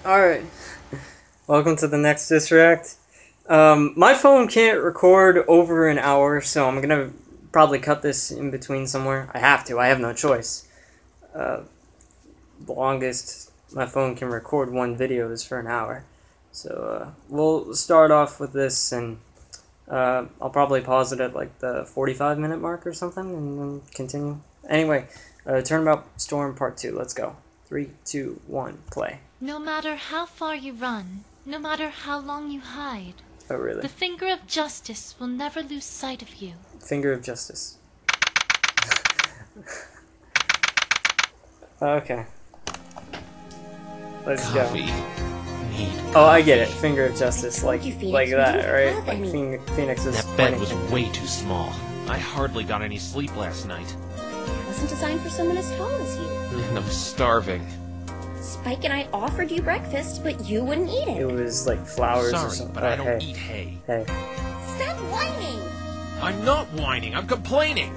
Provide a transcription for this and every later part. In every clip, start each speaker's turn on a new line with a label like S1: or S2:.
S1: Alright, welcome to the next Distract. My phone can't record over an hour, so I'm gonna probably cut this in between somewhere. I have to, I have no choice. The longest my phone can record one video is for an hour. So, we'll start off with this, and I'll probably pause it at like the 45-minute mark or something, and then continue. Anyway, Turnabout Storm Part 2, let's go. 3, 2, 1, play.
S2: No matter how far you run, no matter how long you hide,
S1: Oh, really?
S2: the finger of justice will never lose sight of you.
S1: Finger of justice. Okay. Let's
S3: Coffee.
S1: go.
S3: Need
S1: Oh, I
S3: coffee.
S1: get it. Finger of justice, like
S4: Phoenix,
S1: that,
S4: we
S1: right?
S4: don't
S1: Like
S4: have any.
S1: Phoenix is
S3: That bed
S1: pointing
S3: was
S1: to-
S3: way too small. I hardly got any sleep last night.
S4: It wasn't designed for someone as tall as you.
S3: And I'm starving.
S4: Spike and I offered you breakfast, but you wouldn't eat
S1: It
S4: it.
S1: was like flowers or
S3: Sorry,
S1: something.
S3: but I
S1: Oh,
S3: don't
S1: hey.
S3: eat hay.
S1: Hey.
S4: Stop whining!
S3: I'm not whining, I'm complaining!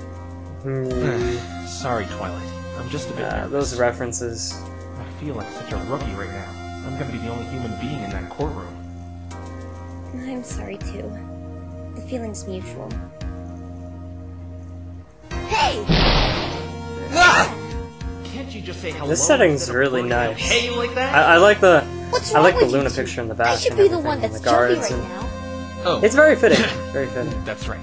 S3: Sorry, Twilight. I'm just a bit nervous.
S1: Those references.
S5: I feel like such a rookie right now. I'm gonna be the only human being in that courtroom.
S4: I'm sorry too. The feeling's mutual. Hey!
S5: Can't you just say hello?
S1: This setting's
S5: instead of
S1: really
S5: pointing out
S1: nice.
S5: Hey, like that?
S1: I like the
S4: What's
S1: I
S4: wrong
S1: like the
S4: with you
S1: Luna
S4: two?
S1: picture in the back.
S4: I should
S1: and
S4: be the
S1: everything,
S4: one
S1: and
S4: that's
S1: the
S4: jumpy
S1: guards
S4: right
S1: and-
S4: now.
S3: Oh,
S1: It's very fitting. Very fitting.
S3: that's right.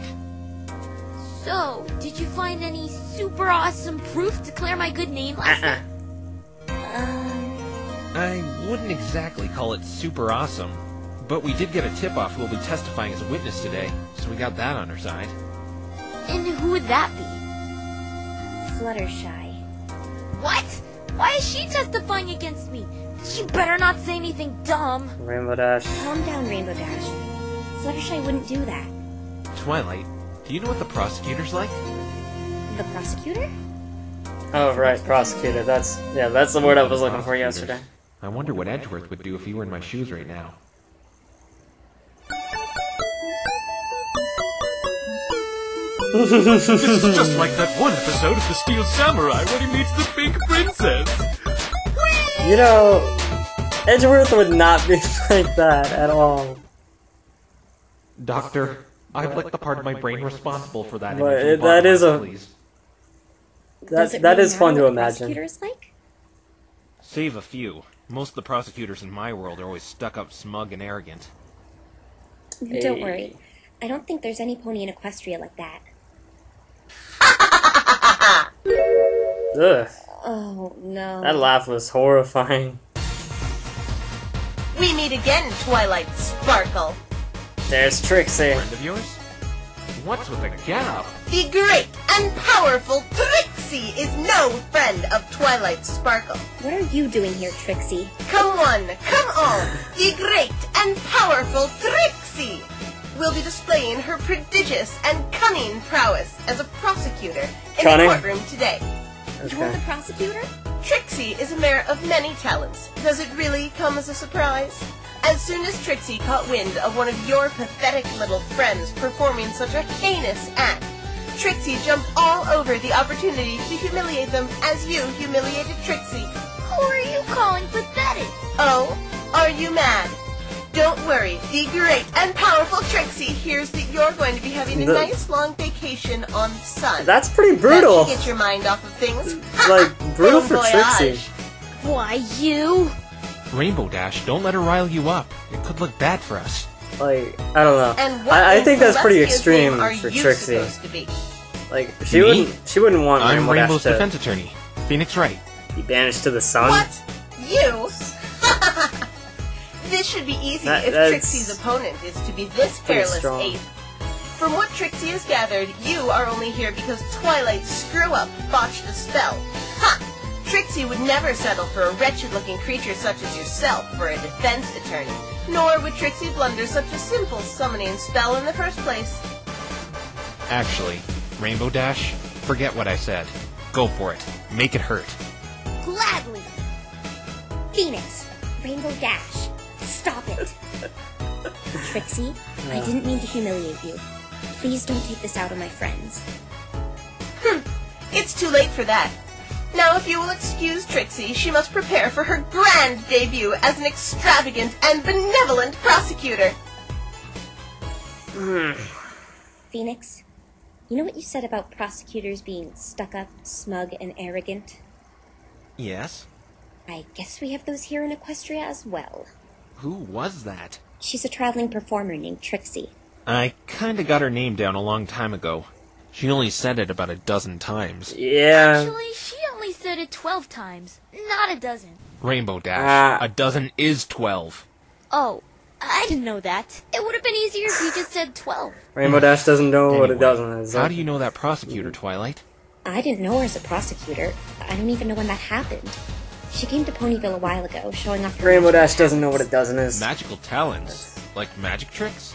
S4: So, did you find any super awesome proof to clear my good name last night?
S3: I wouldn't exactly call it super awesome. But we did get a tip-off who will be testifying as a witness today, so we got that on our side.
S4: And who would that be? Fluttershy. What? Why is she testifying against me? You better not say anything dumb.
S1: Rainbow Dash.
S4: Calm down, Rainbow Dash. Fluttershy wouldn't do that.
S3: Twilight, do you know what the prosecutor's like?
S4: The prosecutor?
S1: Oh, right, prosecutor. That's the word I was looking for yesterday.
S5: I wonder what Edgeworth would do if he were in my shoes right now.
S3: This is just like that one episode of The Steel Samurai when he meets the Pink Princess.
S1: You know, Edgeworth would not be like that at all.
S5: Doctor, I'd like the part of my brain responsible for that.
S1: But
S5: image
S1: that is
S5: lobotomized,
S1: a-
S5: please.
S4: Does it
S1: That
S4: really
S1: is fun
S4: matter
S1: to
S4: what the
S1: imagine.
S4: prosecutor is like?
S3: Save a few. Most of the prosecutors in my world are always stuck-up, smug, and arrogant.
S4: Don't worry. I don't think there's any pony in Equestria like that.
S1: Ugh,
S4: Oh, no.
S1: that laugh was horrifying.
S6: We meet again, Twilight Sparkle.
S1: There's Trixie.
S3: Friend of yours?
S5: What's with the get-up?
S6: The great and powerful Trixie is no friend of Twilight Sparkle.
S4: What are you doing here, Trixie?
S6: Come one, come all, the great and powerful Trixie will be displaying her prodigious and cunning prowess as a prosecutor in
S1: Cunning?
S6: the courtroom today.
S4: You're the
S1: Okay.
S4: prosecutor?
S6: Trixie is a mare of many talents. Does it really come as a surprise? As soon as Trixie caught wind of one of your pathetic little friends performing such a heinous act, Trixie jumped all over the opportunity to humiliate them as you humiliated Trixie.
S4: Who are you calling pathetic?
S6: Oh, are you mad? Don't worry, the great and powerful Trixie hears that you're going to be having a nice long vacation on the sun.
S1: That's pretty
S6: That
S1: brutal.
S6: should get your mind off of things.
S1: Like, brutal
S6: Bon
S1: for
S6: voyage.
S1: Trixie.
S4: Why, you?
S3: Rainbow Dash, don't let her rile you up. It could look bad for us.
S1: Like, I don't know.
S6: And what
S1: I
S6: in
S1: think that's pretty
S6: Celestia's
S1: extreme
S6: name are
S1: for
S6: you
S1: Trixie.
S6: supposed to be?
S1: Like,
S3: Me?
S1: she wouldn't want
S3: I'm
S1: Rainbow
S3: Rainbow's
S1: Dash to
S3: defense attorney. Phoenix Wright.
S1: be banished to the sun.
S6: What? You? This should be easy if
S1: That's
S6: Trixie's opponent is to be this
S1: pretty
S6: careless
S1: strong.
S6: ape. From what Trixie has gathered, you are only here because Twilight Screw-Up botched a spell. Ha! Trixie would never settle for a wretched-looking creature such as yourself for a defense attorney. Nor would Trixie blunder such a simple summoning spell in the first place.
S3: Actually, Rainbow Dash, forget what I said. Go for it. Make it hurt.
S4: Gladly. Phoenix, Rainbow Dash, stop it. Trixie, I didn't mean to humiliate you. Please don't take this out on my friends.
S6: It's too late for that. Now, if you will excuse Trixie, she must prepare for her grand debut as an extravagant and benevolent prosecutor.
S7: Phoenix, you know what you said about prosecutors being stuck-up, smug, and arrogant?
S3: Yes?
S7: I guess we have those here in Equestria as well.
S3: Who was that?
S7: She's a traveling performer named Trixie.
S3: I kinda got her name down a long time ago. She only said it about a dozen times.
S1: Yeah.
S4: Actually, she only said it 12 times, not a dozen.
S3: Rainbow Dash. A dozen is 12.
S4: Oh, I didn't know that. It would have been easier if you just said 12.
S1: Rainbow Dash doesn't know what a
S3: Anyway,
S1: dozen is.
S3: How do you know that prosecutor, Twilight?
S7: I didn't know her as a prosecutor. I don't even know when that happened. She came to Ponyville a while ago, showing off her
S1: Rainbow
S7: magic
S1: Dash doesn't know what a dozen is.
S3: Magical talents? Like magic tricks?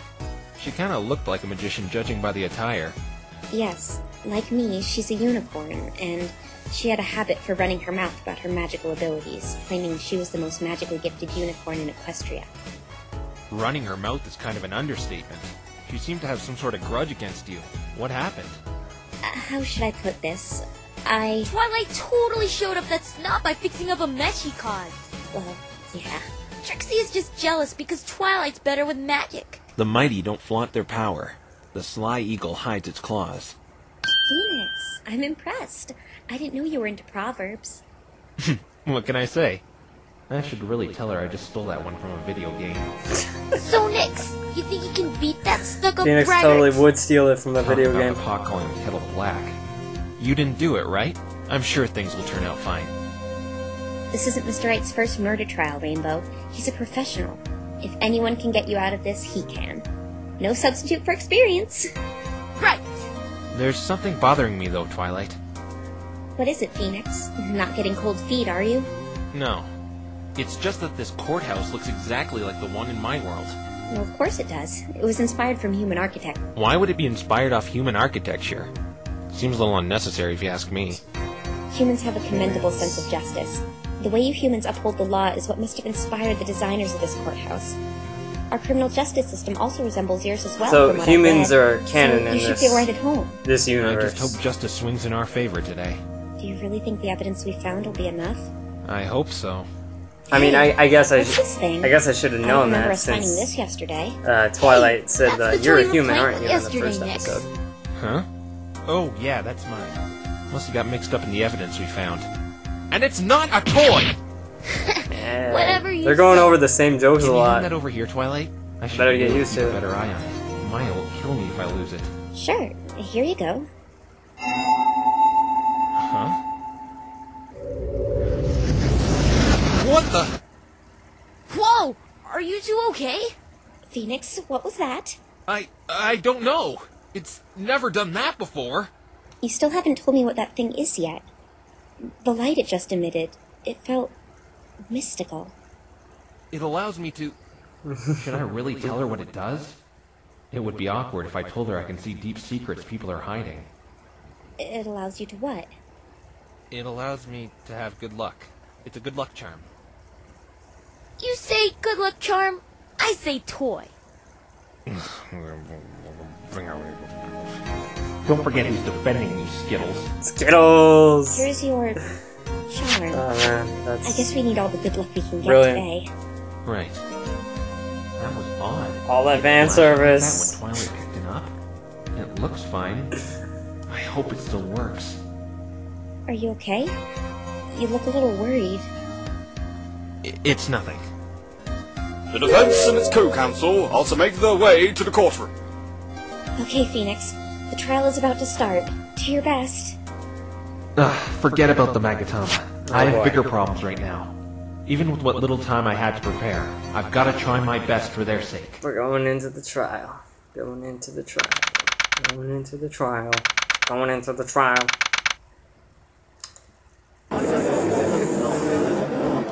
S3: She kinda looked like a magician judging by the attire.
S7: Yes, like me, she's a unicorn, and she had a habit for running her mouth about her magical abilities, claiming she was the most magically gifted unicorn in Equestria.
S3: Running her mouth is kind of an understatement. She seemed to have some sort of grudge against you. What happened?
S7: How should I put this?
S4: Twilight totally showed up that snot by fixing up a mess she caused.
S7: Well, yeah.
S4: Trixie is just jealous because Twilight's better with magic.
S3: The mighty don't flaunt their power. The sly eagle hides its claws.
S7: Phoenix, I'm impressed. I didn't know you were into proverbs.
S3: What can I say?
S5: I should really tell her I just stole that one from a video game.
S4: So, Nix, you think you can beat that stuck-up
S1: Phoenix
S4: braggart?
S1: totally would steal it from a
S3: Talk
S1: video
S3: about
S1: game.
S3: the pot calling the kettle black. You didn't do it, right? I'm sure things will turn out fine.
S7: This isn't Mr. Wright's first murder trial, Rainbow. He's a professional. If anyone can get you out of this, he can. No substitute for experience.
S4: Right.
S3: There's something bothering me, though, Twilight.
S7: What is it, Phoenix? Not getting cold feet, are you?
S3: No. It's just that this courthouse looks exactly like the one in my world.
S7: Well, of course it does. It was inspired from human architect.
S3: Why would it be inspired off human architecture? Seems a little unnecessary if you ask me.
S7: Humans have a commendable sense of justice. The way you humans uphold the law is what must have inspired the designers of this courthouse. Our criminal justice system also resembles yours as well.
S1: So
S7: from what
S1: humans
S7: I've read.
S1: are canon
S7: so
S1: in
S7: you should
S1: this
S7: feel right at home.
S1: this
S3: I
S1: universe.
S3: just hope justice swings in our favor today.
S7: Do you really think the evidence we found will be enough?
S3: I hope so.
S1: I mean, I guess
S7: What's this thing?
S1: I guess I should have
S7: I
S1: known
S7: remember
S1: that
S7: us finding
S1: since
S7: this yesterday.
S1: Twilight said
S4: that's the
S1: you're
S4: toy
S1: a
S4: you were
S1: human,
S4: playing
S1: aren't you? In the
S4: yesterday,
S1: first
S4: Nix.
S1: episode.
S3: Huh? Oh, yeah, that's mine. Must have got mixed up in the evidence we found. And it's not a toy!
S1: Yeah.
S4: Whatever you
S1: They're going
S4: say.
S1: over the same jokes
S3: Can
S1: a
S3: you hand
S1: lot.
S3: that over here, Twilight? I should
S1: Better get
S3: really
S1: used
S3: keep
S1: to
S3: a
S1: it.
S3: better eye on it. Maya will kill me if I lose it.
S7: Sure, here you go.
S3: Huh? What the?
S4: Whoa! Are you two okay?
S7: Phoenix, what was that?
S3: I don't know. It's never done that before.
S7: You still haven't told me what that thing is yet. The light it just emitted, it felt mystical.
S3: It allows me to...
S5: Should I really tell her what it does? It would be awkward if I told her I can see deep secrets people are hiding.
S7: It allows you to what?
S3: It allows me to have good luck. It's a good luck charm.
S4: You say good luck charm, I say toy.
S5: Don't forget who's defending you, Skittles.
S1: Skittles!
S7: Here's your charm.
S1: Oh man, that's
S7: I guess we need all the good luck we can get
S1: Brilliant.
S7: today.
S3: Right.
S5: That was odd.
S1: all that fan
S5: When
S1: service.
S5: Twilight picked it up, it looks fine. I hope it still works.
S7: Are you okay? You look a little worried.
S3: It's nothing.
S8: The defense and its co-counsel are to make their way to the courtroom.
S7: Okay, Phoenix. The trial is about to start. Do your best.
S5: Forget about the Magatama. I
S1: boy.
S5: have bigger problems right now. Even with what little time I had to prepare, I've got to try my best for their sake.
S1: We're going into the trial. Going into the trial. Going into the trial. Going into the trial.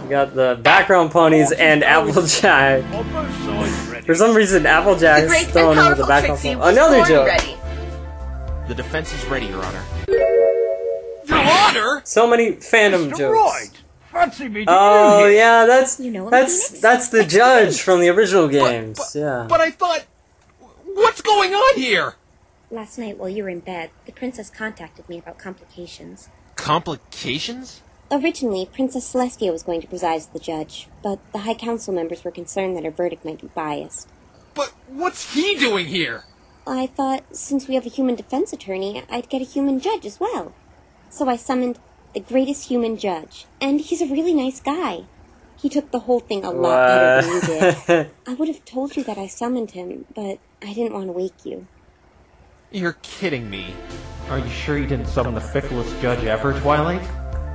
S1: We got the background ponies and Applejack. For some reason,
S6: The
S1: Applejack's
S6: great and
S1: thrown into the
S6: powerful
S1: background
S6: Trixie
S1: pony.
S6: was
S1: Another
S6: born
S1: joke.
S6: ready.
S3: The defense is ready, Your Honor. Your Honor?
S1: So many fandom jokes.
S9: Fancy me
S1: Oh yeah, that's
S7: You know him,
S1: that's
S7: Phoenix?
S1: that's the judge from the original games. Yeah.
S3: But I thought... What's going on here?
S7: Last night while you were in bed, the princess contacted me about complications.
S3: complications?
S7: Originally, Princess Celestia was going to preside as the judge, but the High Council members were concerned that her verdict might be biased.
S3: But what's he doing here?
S7: I thought, since we have a human defense attorney, I'd get a human judge as well. So I summoned the greatest human judge, and he's a really nice guy. He took the whole thing a lot better than you did. I would have told you that I summoned him, but I didn't want to wake you.
S3: You're kidding me.
S5: Are you sure you didn't summon the ficklest judge ever, Twilight?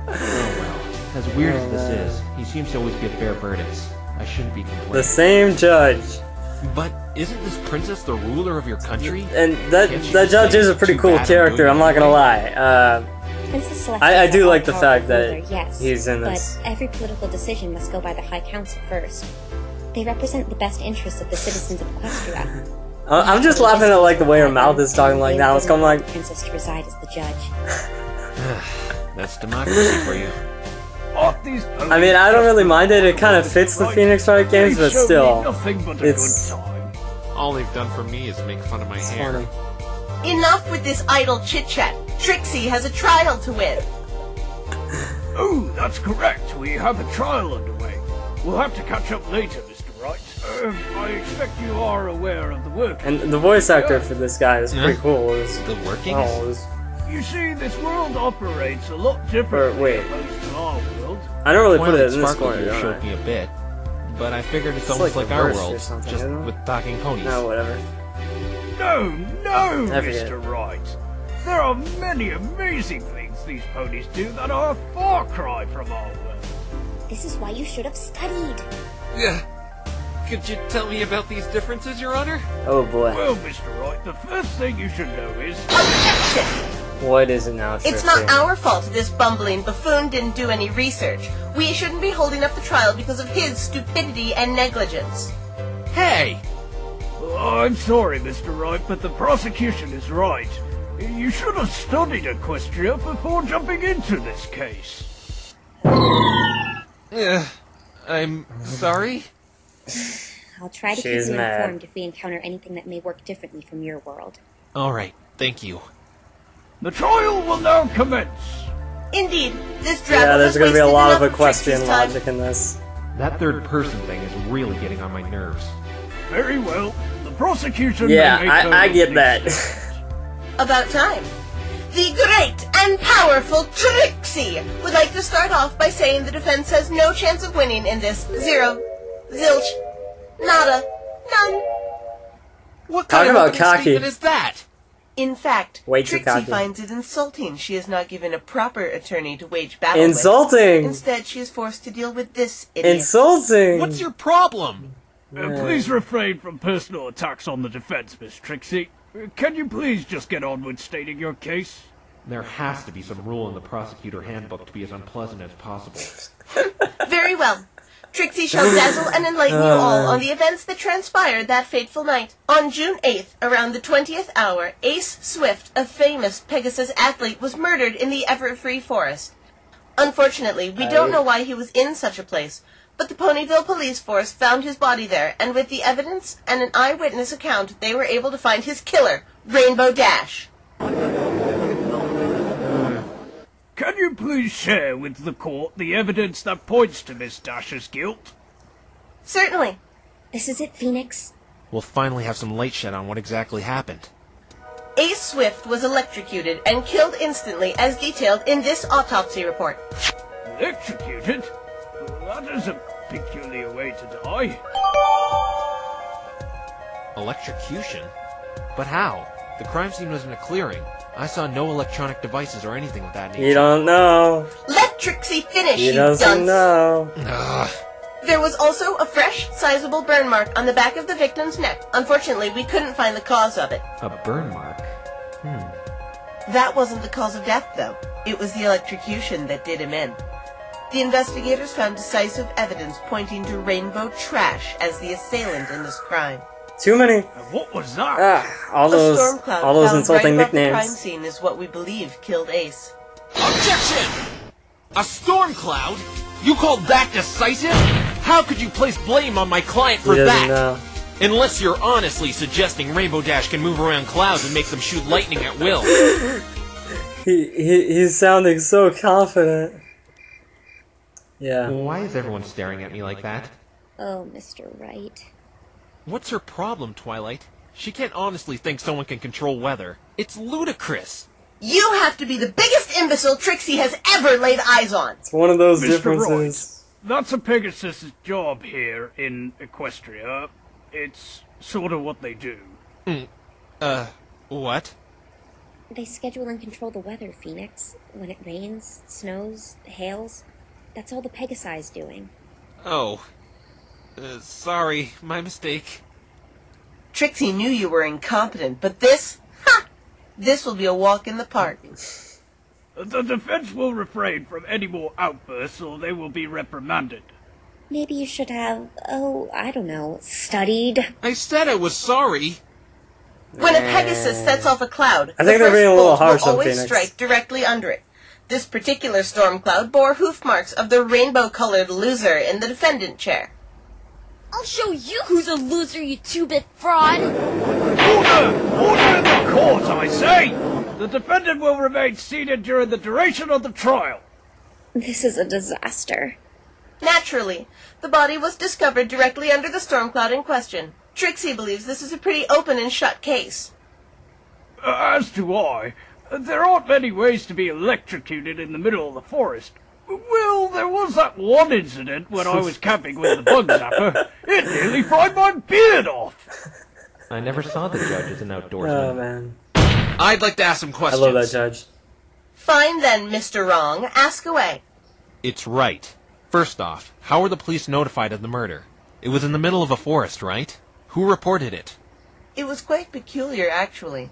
S5: Oh well. As weird as this is, he seems to always give fair verdicts. I shouldn't be complaining.
S1: The same judge.
S3: But isn't this princess the ruler of your country?
S1: And that judge is a pretty cool character, I'm not gonna lie.
S7: Princess Celestia
S1: I do
S7: is a
S1: like the fact
S7: all-powerful
S1: that
S7: ruler, yes,
S1: he's in this.
S7: But every political decision must go by the High Council first. They represent the best interests of the citizens of Equestria.
S1: I'm just laughing at like the way her mouth is talking like now. It's coming like
S7: princess to reside as the judge.
S3: That's democracy for you.
S1: I mean, I don't really mind it. It kind of fits the Phoenix Wright games, but still, it's
S3: All they've done for me is make fun of my hair.
S1: funny.
S6: Enough with this idle chit-chat. Trixie has a trial to win.
S9: Oh, that's correct. We have a trial underway. We'll have to catch up later, Mr. Wright. I expect you are aware of the work.
S1: And the voice actor for this guy is pretty cool.
S3: The workings?
S9: You see, this world operates a lot differently
S1: wait.
S9: opposed to our world.
S1: I don't really put
S3: Twilight
S1: it in this
S3: Sparkle
S1: corner,
S3: here
S1: don't
S3: showed
S1: I?
S3: me a bit, but I figured it's
S1: It's
S3: almost
S1: like
S3: like our
S1: reversed or
S3: world,
S1: something,
S3: just
S1: isn't it?
S3: with talking ponies.
S1: No, whatever.
S9: No,
S1: I forget.
S9: Mr. Wright. There are many amazing things these ponies do that are a far cry from our world.
S7: This is why you should have studied.
S3: Yeah. Could you tell me about these differences, Your Honor?
S1: Oh boy.
S9: Well, Mr. Wright, the first thing you should know is...
S6: Objection!
S1: What is it now,
S6: It's
S1: Trixie?
S6: not our fault this bumbling buffoon didn't do any research. We shouldn't be holding up the trial because of his stupidity and negligence.
S3: Hey!
S9: I'm sorry, Mr. Wright, but the prosecution is right. You should have studied Equestria before jumping into this case.
S3: I'm sorry?
S7: I'll try to
S1: She's
S7: keep you
S1: mad.
S7: informed if we encounter anything that may work differently from your world.
S3: Alright, thank you.
S9: The trial will now commence.
S6: Indeed, this
S1: Yeah,
S6: drabble
S1: there's
S6: has
S1: gonna be a
S6: wasted
S1: lot of
S6: enough
S1: equestrian
S6: Trixie's time.
S1: logic in this.
S5: That third person thing is really getting on my nerves.
S9: Very well. The prosecution
S1: Yeah,
S9: may make their
S1: I get
S9: opening
S1: that.
S9: statement.
S6: About time. The great and powerful Trixie would like to start off by saying the defense has no chance of winning in this. Zero. Zilch. Nada. None.
S3: What
S1: Talk
S3: kind of
S1: about
S3: opening
S1: cocky.
S3: statement is that?
S6: In fact,
S1: Way too
S6: Trixie
S1: cocky.
S6: finds it insulting she is not given a proper attorney to wage battle
S1: Insulting!
S6: with. Instead, she is forced to deal with this idiot.
S1: Insulting!
S3: What's your problem?
S9: Please refrain from personal attacks on the defense, Miss Trixie. Can you please just get on with stating your case?
S5: There has to be some rule in the prosecutor handbook to be as unpleasant as possible.
S6: Very well. Trixie shall dazzle and enlighten you all on the events that transpired that fateful night. On June 8th, around the 20th hour, Ace Swift, a famous Pegasus athlete, was murdered in the Everfree Forest. Unfortunately, we don't know why he was in such a place, but the Ponyville police force found his body there, and with the evidence and an eyewitness account, they were able to find his killer, Rainbow Dash.
S9: Can you please share with the court the evidence that points to Miss Dash's guilt?
S6: Certainly.
S7: This is it, Phoenix.
S3: We'll finally have some light shed on what exactly happened.
S6: Ace Swift was electrocuted and killed instantly as detailed in this autopsy report.
S9: Electrocuted? That is a peculiar way to die.
S3: Electrocution? But how? The crime scene was in a clearing. I saw no electronic devices or anything of that nature.
S1: You don't know.
S6: Let Trixie finish,
S1: He
S6: you
S1: doesn't
S6: dunce.
S1: know.
S3: Ugh.
S6: There was also a fresh, sizable burn mark on the back of the victim's neck. Unfortunately, we couldn't find the cause of it.
S5: A burn mark?
S6: That wasn't the cause of death, though. It was the electrocution that did him in. The investigators found decisive evidence pointing to Rainbow Trash as the assailant in this crime.
S1: Too many.
S9: And what was that?
S1: All
S6: A storm cloud found
S1: insulting
S6: right above the crime
S1: nicknames.
S6: scene is what we believe killed Ace.
S3: Objection! A storm cloud? You called that decisive? How could you place blame on my client for
S1: He
S3: that?
S1: doesn't know.
S3: Unless you're honestly suggesting Rainbow Dash can move around clouds and make them shoot lightning at will.
S1: He's sounding so confident. Yeah.
S5: Why is everyone staring at me like that?
S7: Oh, Mr. Wright.
S3: What's her problem, Twilight? She can't honestly think someone can control weather. It's ludicrous.
S6: You have to be the biggest imbecile Trixie has ever laid eyes on.
S1: It's one of those
S9: Mr.
S1: differences.
S9: Wright, that's a Pegasus's job here in Equestria. It's sort of what they do.
S3: What?
S7: They schedule and control the weather, Phoenix. When it rains, snows, hails, that's all the Pegasi's doing.
S3: Oh. Sorry, my mistake.
S6: Trixie knew you were incompetent, but this? Ha! This will be a walk in the park.
S9: The defense will refrain from any more outbursts or they will be reprimanded.
S7: Maybe you should have, I don't know, studied.
S3: I said I was sorry.
S6: When a Pegasus sets off a cloud,
S1: I think
S6: the
S1: they're being
S6: first
S1: a little
S6: bolt
S1: harsh
S6: will
S1: on
S6: always
S1: Phoenix.
S6: strike directly under it. This particular storm cloud bore hoof marks of the rainbow-colored loser in the defendant chair.
S4: I'll show you who's a loser, you two-bit fraud!
S9: Order! Order in the court, I say! The defendant will remain seated during the duration of the trial.
S7: This is a disaster.
S6: Naturally, the body was discovered directly under the storm cloud in question. Trixie believes this is a pretty open and shut case.
S9: As do I. There aren't many ways to be electrocuted in the middle of the forest. Well, there was that one incident when I was camping with the bug zapper. It nearly fried my beard off.
S5: I never saw the judge as an outdoorsman.
S1: Oh, man.
S3: I'd like to ask some
S1: I
S3: questions.
S1: love that judge.
S6: Fine then, Mr. Wrong. Ask away.
S3: It's right. First off, how were the police notified of the murder? It was in the middle of a forest, right? Who reported it?
S6: It was quite peculiar, actually.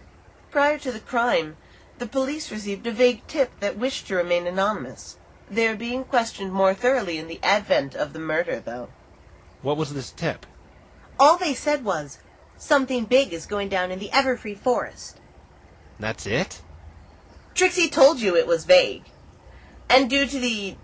S6: Prior to the crime, the police received a vague tip that wished to remain anonymous. They are being questioned more thoroughly in the advent of the murder, though.
S3: What was this tip?
S6: All they said was, something big is going down in the Everfree Forest.
S3: That's it?
S6: Trixie told you it was vague. And due to the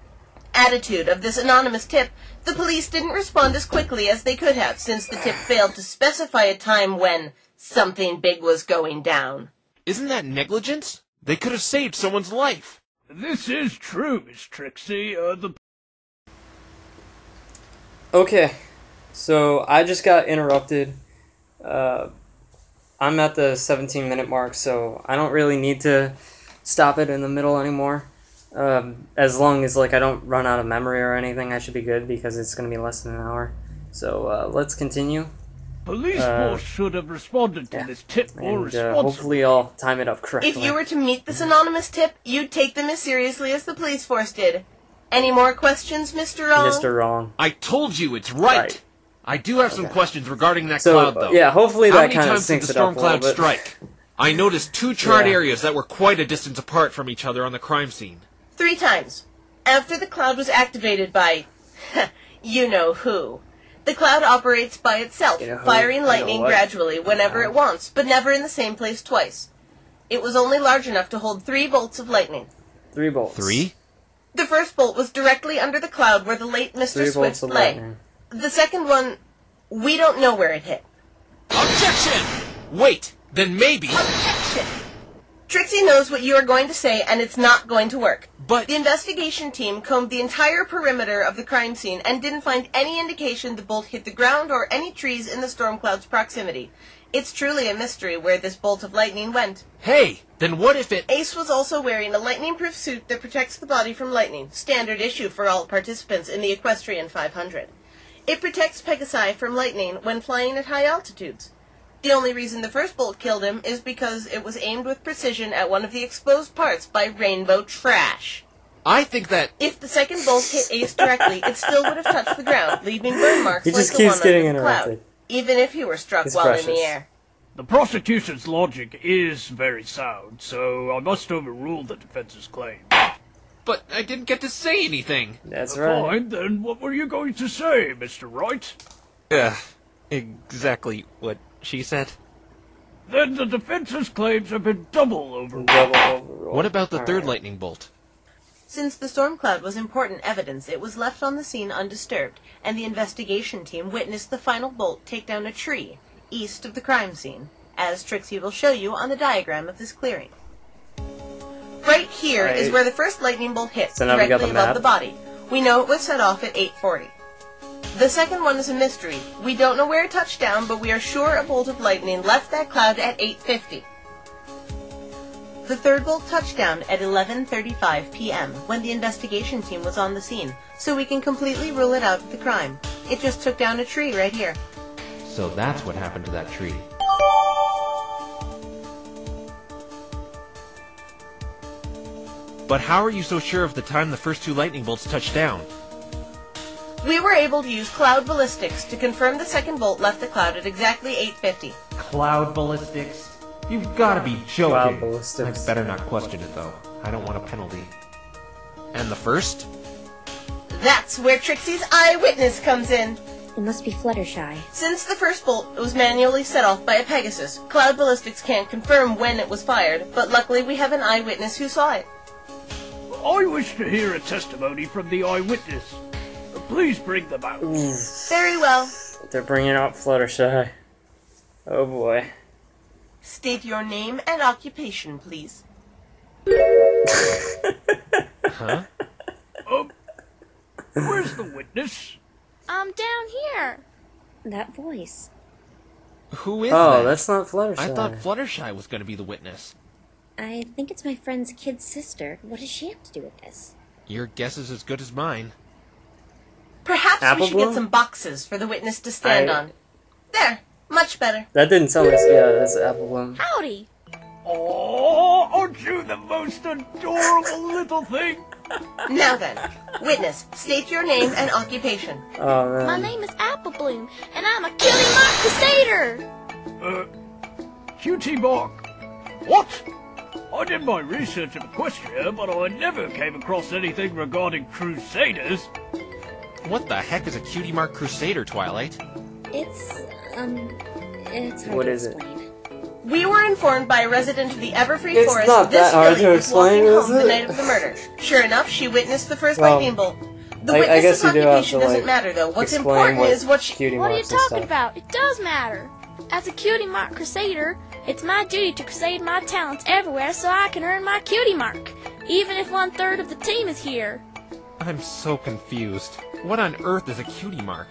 S6: attitude of this anonymous tip, the police didn't respond as quickly as they could have, since the tip failed to specify a time when something big was going down.
S3: Isn't that negligence? They could have saved someone's life.
S9: This is true, Miss Trixie.
S1: Okay, so I just got interrupted. I'm at the 17-minute mark, so I don't really need to stop it in the middle anymore. As long as I don't run out of memory or anything, I should be good because it's going to be less than an hour. So let's continue.
S9: Police force should have responded to this tip more
S1: And
S9: responsibly.
S1: hopefully I'll time it up correctly.
S6: If you were to meet this anonymous tip, you'd take them as seriously as the police force did. Any more questions, Mr. Wrong?
S1: Mr. Wrong.
S3: I told you it's right.
S1: Right.
S3: I do have some questions regarding that
S1: So,
S3: cloud, though.
S1: yeah, hopefully
S3: How
S1: that
S3: many
S1: kind of
S3: times did
S1: syncs
S3: the
S1: it
S3: storm
S1: up a little
S3: cloud
S1: bit.
S3: strike? I noticed two charred
S1: Yeah.
S3: areas that were quite a distance apart from each other on the crime scene.
S6: 3 times. After the cloud was activated by, you know who. The cloud operates by itself,
S1: You know who?
S6: firing
S1: You know
S6: lightning
S1: what?
S6: gradually whenever it wants, but never in the same place twice. It was only large enough to hold 3 bolts of lightning.
S1: 3 bolts.
S3: 3?
S6: The first bolt was directly under the cloud where the late
S1: 3
S6: Mr.
S1: bolts
S6: Swift
S1: of
S6: lay.
S1: lightning.
S6: The second one, we don't know where it hit.
S3: Objection! Wait, then maybe...
S6: Objection! Trixie knows what you are going to say, and it's not going to work.
S3: But...
S6: The investigation team combed the entire perimeter of the crime scene and didn't find any indication the bolt hit the ground or any trees in the storm cloud's proximity. It's truly a mystery where this bolt of lightning went.
S3: Hey, then what if it...
S6: Ace was also wearing a lightning-proof suit that protects the body from lightning, standard issue for all participants in the Equestrian 500. It protects Pegasi from lightning when flying at high altitudes. The only reason the first bolt killed him is because it was aimed with precision at one of the exposed parts by rainbow trash.
S3: I think that...
S6: If the second bolt hit Ace directly, it still would have touched the ground, leaving burn marks
S1: He
S6: like
S1: just
S6: the
S1: keeps
S6: one
S1: getting
S6: under the cloud,
S1: interrupted.
S6: even if he were struck
S1: It's
S6: while in
S1: precious.
S6: the air.
S9: The prosecution's logic is very sound, so I must overrule the defense's claim.
S3: But I didn't get to say anything.
S1: That's right.
S9: Fine, then what were you going to say, Mr. Wright?
S3: Exactly what she said.
S9: Then the defense's claims have been double overruled.
S1: Double overruled.
S3: What about the
S1: All
S3: third
S1: right.
S3: lightning bolt?
S6: Since the storm cloud was important evidence, it was left on the scene undisturbed, and the investigation team witnessed the final bolt take down a tree east of the crime scene, as Trixie will show you on the diagram of this clearing. Right Right here is
S1: Right.
S6: where the first lightning bolt hit,
S1: So now we got
S6: directly
S1: the
S6: above
S1: map.
S6: the body. We know it was set off at 8:40. The second one is a mystery. We don't know where it touched down, but we are sure a bolt of lightning left that cloud at 8:50. The third bolt touched down at 11:35 p.m. when the investigation team was on the scene, so we can completely rule it out of the crime. It just took down a tree right here.
S5: So that's what happened to that tree.
S3: But how are you so sure of the time the first two lightning bolts touched down?
S6: We were able to use cloud ballistics to confirm the second bolt left the cloud at exactly 8:50.
S5: Cloud ballistics? You've gotta be
S1: Cloud
S5: joking.
S1: ballistics.
S5: I better not question it, though. I don't want a penalty.
S3: And the first?
S6: That's where Trixie's eyewitness comes in.
S7: It must be Fluttershy.
S6: Since the first bolt was manually set off by a Pegasus, cloud ballistics can't confirm when it was fired, but luckily we have an eyewitness who saw it.
S9: I wish to hear a testimony from the eyewitness. Please bring them out.
S6: Very well.
S1: They're bringing out Fluttershy. Oh boy.
S6: State your name and occupation, please.
S3: Huh?
S9: Where's the witness?
S4: I'm down here.
S7: That voice.
S3: Who is
S1: Oh,
S3: that?
S1: that's not Fluttershy.
S3: I thought Fluttershy was going to be the witness.
S7: I think it's my friend's kid sister. What does she have to do with this?
S3: Your guess is as good as mine.
S6: Perhaps
S1: Apple
S6: we should
S1: bloom?
S6: get some boxes for the witness to stand on. There. Much better.
S1: That didn't sound like, yeah, that's Apple Bloom.
S4: Howdy.
S9: Oh, aren't you the most adorable little thing?
S6: Now then, witness, state your name and occupation.
S1: Oh man.
S4: My name is Apple Bloom, and I'm a Cutie Mark Crusader.
S9: Cutie Mark. What? I did my research in Equestria, but I never came across anything regarding Crusaders.
S3: What the heck is a Cutie Mark Crusader, Twilight?
S7: It's hard
S1: What
S7: to
S1: is it?
S7: explain.
S6: We were informed by a resident of the Everfree
S1: It's
S6: Forest
S1: not
S6: this
S1: that hard
S6: filly
S1: to
S6: was walking
S1: explain, is
S6: home the
S1: it?
S6: night of the murder. Sure enough, she witnessed the first
S1: Well,
S6: lightning bolt. The
S1: I
S6: witness's
S1: guess you do have
S6: occupation
S1: to,
S6: doesn't
S1: like,
S6: matter, though. What's
S1: explain
S6: important
S1: what
S6: is what she...
S1: cutie
S4: What are you
S1: marks and
S4: talking
S1: stuff.
S4: about? It does matter. As a Cutie Mark Crusader, it's my duty to crusade my talents everywhere so I can earn my Cutie Mark, even if 1/3 of the team is here.
S3: I'm so confused. What on earth is a Cutie Mark?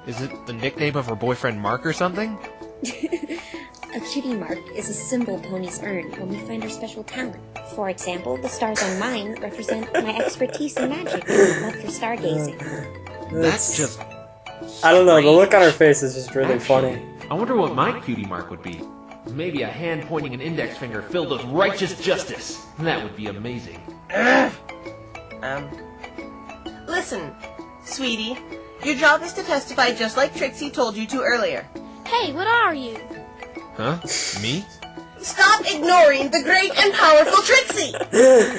S3: Is it the nickname of her boyfriend Mark or something?
S7: A cutie mark is a symbol ponies earn when we find our special talent. For example, the stars on mine represent my expertise in magic and love for stargazing.
S3: That's just...
S1: I don't know, the look on her
S3: strange.
S1: face is just really
S5: Actually,
S1: funny.
S5: I wonder what my cutie mark would be. Maybe a hand pointing an index finger filled with righteous justice. That would be amazing.
S6: Listen, sweetie, your job is to testify just like Trixie told you to earlier.
S4: Hey, what are you?
S3: Huh? Me?
S6: Stop ignoring the great and powerful Trixie!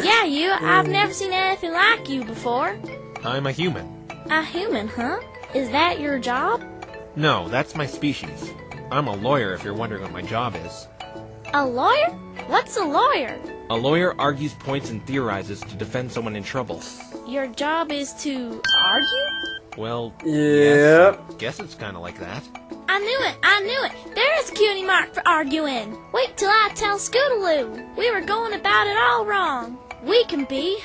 S4: Yeah, you. I've never seen anything like you before.
S3: I'm a human.
S4: A human, huh? Is that your job?
S3: No, that's my species. I'm a lawyer if you're wondering what my job is.
S4: A lawyer? What's a lawyer?
S3: A lawyer argues points and theorizes to defend someone in trouble.
S4: Your job is to argue?
S3: Well,
S1: Yep.
S3: yes, I guess it's kind of like that.
S4: I knew it! There's a Cutie Mark for arguing! Wait till I tell Scootaloo! We were going about it all wrong! We can be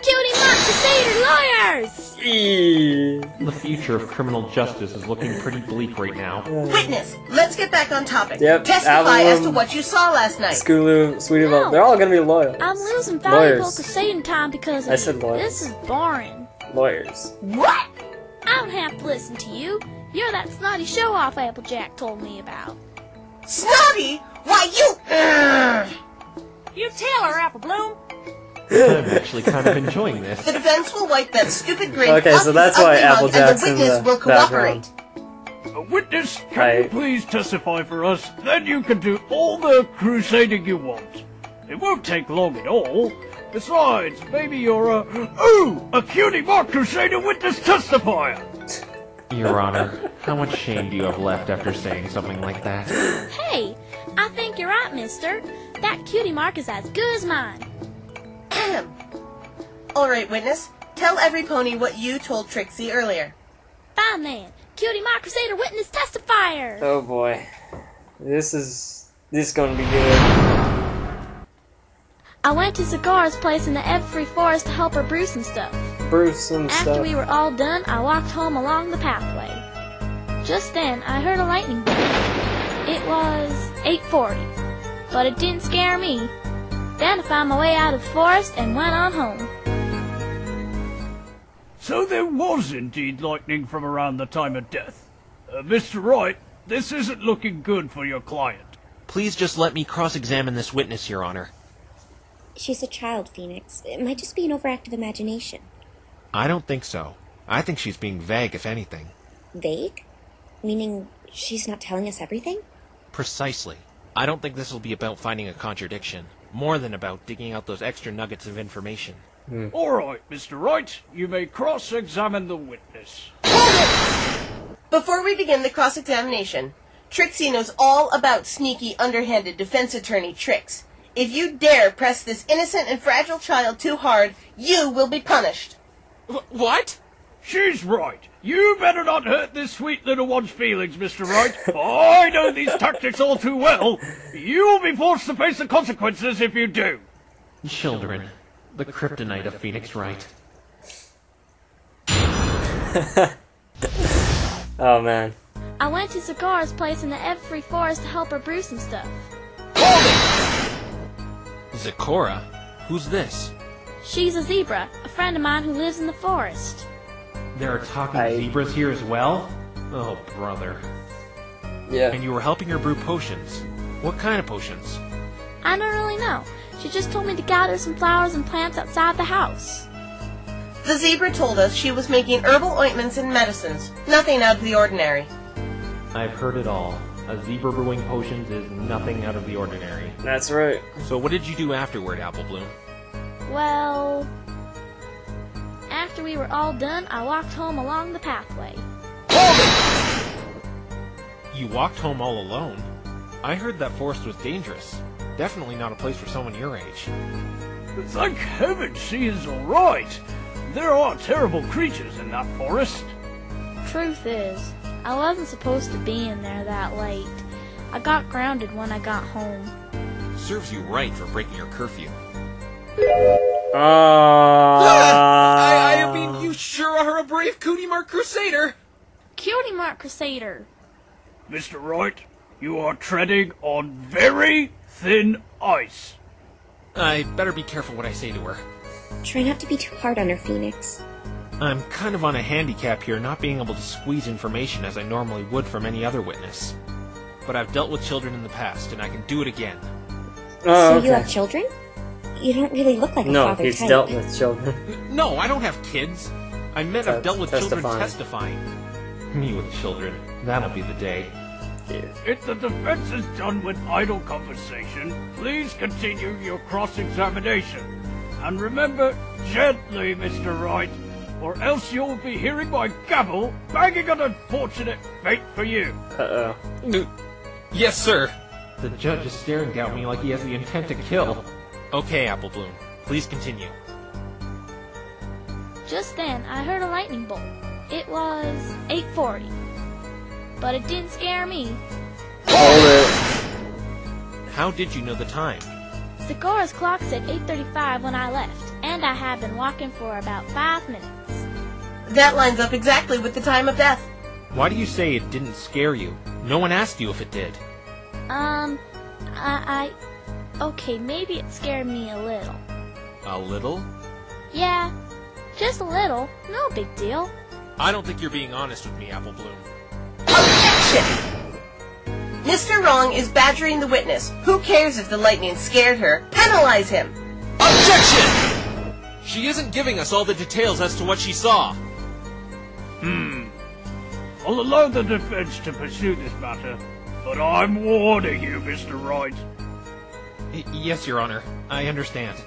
S4: Cutie Mark Crusader lawyers!
S1: Eee.
S5: The future of criminal justice is looking pretty bleak right now.
S6: Witness, let's get back on topic.
S1: Yep,
S6: Testify as to
S1: Avalon,
S6: what you saw last night.
S1: Scootaloo, Sweetie
S4: No.
S1: Belle, they're all gonna be loyal.
S4: I'm losing valuable
S1: Lawyers.
S4: crusading time because of
S1: I said
S4: you.
S1: lawyers.
S4: This is boring.
S1: Lawyers.
S6: What?
S4: I don't have to listen to you. You're that snotty show-off Applejack told me about.
S6: Snotty? Why, you...
S10: You tell her, Apple Bloom.
S5: I'm actually kind of enjoying this.
S6: The defense will wipe that stupid grin
S1: Okay,
S6: off
S1: so
S6: his
S1: that's why
S6: ugly mug,
S1: Applejack's
S6: and
S1: in
S6: the witness
S1: the
S6: will cooperate.
S9: Witness, can you
S1: Right.
S9: please testify for us? Then you can do all the crusading you want. It won't take long at all. Besides, maybe you're a Cutie Mark Crusader witness testifier.
S5: Your Honor, how much shame do you have left after saying something like that?
S4: Hey, I think you're right, mister. That Cutie Mark is as good as mine.
S6: All right, witness. Tell every pony what you told Trixie earlier.
S4: Fine then. Cutie Mark Crusader witness testifier.
S1: Oh boy. This is gonna be good.
S4: I went to Zagara's place in the Everfree Forest to help her brew some stuff. After we were all done, I walked home along the pathway. Just then, I heard a lightning bolt. It was 8:40, but it didn't scare me. Then I found my way out of the forest and went on home.
S9: So there was indeed lightning from around the time of death. Mr. Wright, this isn't looking good for your client.
S3: Please just let me cross-examine this witness, Your Honor.
S7: She's a child, Phoenix. It might just be an overactive imagination.
S3: I don't think so. I think she's being vague, if anything.
S7: Vague? Meaning she's not telling us everything?
S3: Precisely. I don't think this will be about finding a contradiction, more than about digging out those extra nuggets of information.
S9: All right, Mr. Wright, you may cross-examine the witness.
S6: Before we begin the cross-examination, Trixie knows all about sneaky, underhanded defense attorney tricks. If you dare press this innocent and fragile child too hard, you will be punished.
S3: What?
S9: She's right. You better not hurt this sweet little one's feelings, Mr. Wright. I know these tactics all too well. You'll be forced to face the consequences if you do.
S5: Children, the kryptonite of Phoenix Wright.
S1: Oh, man.
S4: I went to Zagara's place in the Everfree Forest to help her brew some stuff.
S3: Zakora? Who's this?
S4: She's a zebra, a friend of mine who lives in the forest.
S5: There are talking zebras here as well? Oh, brother.
S1: Yeah.
S3: And you were helping her brew potions. What kind of potions?
S4: I don't really know. She just told me to gather some flowers and plants outside the house.
S6: The zebra told us she was making herbal ointments and medicines. Nothing out of the ordinary.
S5: I've heard it all. A zebra brewing potions is nothing out of the ordinary.
S1: That's right.
S3: So what did you do afterward, Apple Bloom?
S4: Well, after we were all done, I walked home along the pathway.
S3: You walked home all alone? I heard that forest was dangerous. Definitely not a place for someone your age.
S9: Thank heaven she is all right. There are terrible creatures in that forest.
S4: Truth is, I wasn't supposed to be in there that late. I got grounded when I got home.
S3: Serves you right for breaking your curfew. I mean, you sure are a brave Cootie Mark Crusader!
S4: Cutie Mark Crusader!
S9: Mr. Wright, you are treading on very thin ice.
S3: I better be careful what I say to her.
S7: Try not to be too hard on her, Phoenix.
S3: I'm kind of on a handicap here, not being able to squeeze information as I normally would from any other witness. But I've dealt with children in the past, and I can do it again.
S7: So you have children? You don't really look like a father type.
S1: No, he's dealt with children.
S3: No, I don't have kids. I meant I've dealt with children testifying.
S5: Me with children. That'll be the day.
S9: If the defense is done with idle conversation, please continue your cross-examination. And remember, gently, Mr. Wright, or else you'll be hearing my gavel banging on unfortunate fate for you.
S1: Uh-oh.
S3: Yes, sir.
S5: The judge is staring at me like he has the intent to kill.
S3: Okay, Apple Bloom. Please continue.
S4: Just then, I heard a lightning bolt. It was 8:40, but it didn't scare me.
S1: Hold it.
S3: How did you know the time?
S4: Zagara's clock said 8:35 when I left, and I had been walking for about 5 minutes.
S6: That lines up exactly with the time of death.
S3: Why do you say it didn't scare you? No one asked you if it did.
S4: Okay, maybe it scared me a little.
S3: A little?
S4: Yeah, just a little. No big deal.
S3: I don't think you're being honest with me, Apple Bloom.
S6: Objection! Mr. Wrong is badgering the witness. Who cares if the lightning scared her? Penalize him!
S3: Objection! She isn't giving us all the details as to what she saw.
S9: I'll allow the defense to pursue this matter, but I'm warning you, Mr. Wright.
S3: Yes, Your Honor. I understand.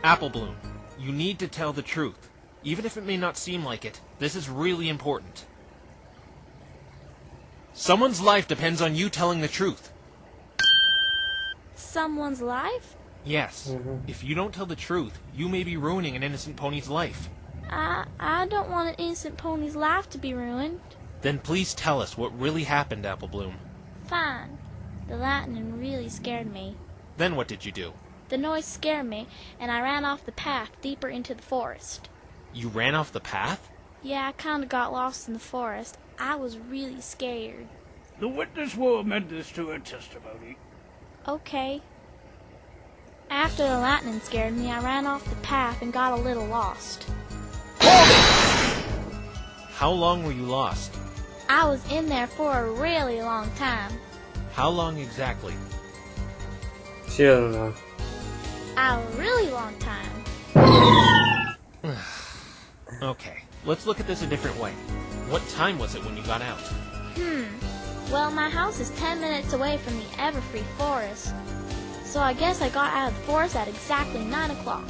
S3: Apple Bloom, you need to tell the truth. Even if it may not seem like it, this is really important. Someone's life depends on you telling the truth.
S4: Someone's life?
S3: Yes. If you don't tell the truth, you may be ruining an innocent pony's life.
S4: I don't want an innocent pony's life to be ruined.
S3: Then please tell us what really happened, Apple Bloom.
S4: Fine. The lightning really scared me.
S3: Then what did you do?
S4: The noise scared me, and I ran off the path deeper into the forest.
S3: You ran off the path?
S4: Yeah, I kinda got lost in the forest. I was really scared.
S9: The witness will amend this to her testimony.
S4: Okay. After the lightning scared me, I ran off the path and got a little lost.
S3: How long were you lost?
S4: I was in there for a really long time.
S3: How long exactly?
S1: She doesn't know.
S4: A really long time.
S3: Okay, let's look at this a different way. What time was it when you got out?
S4: Well, my house is 10 minutes away from the Everfree Forest. So I guess I got out of the forest at exactly 9 o'clock.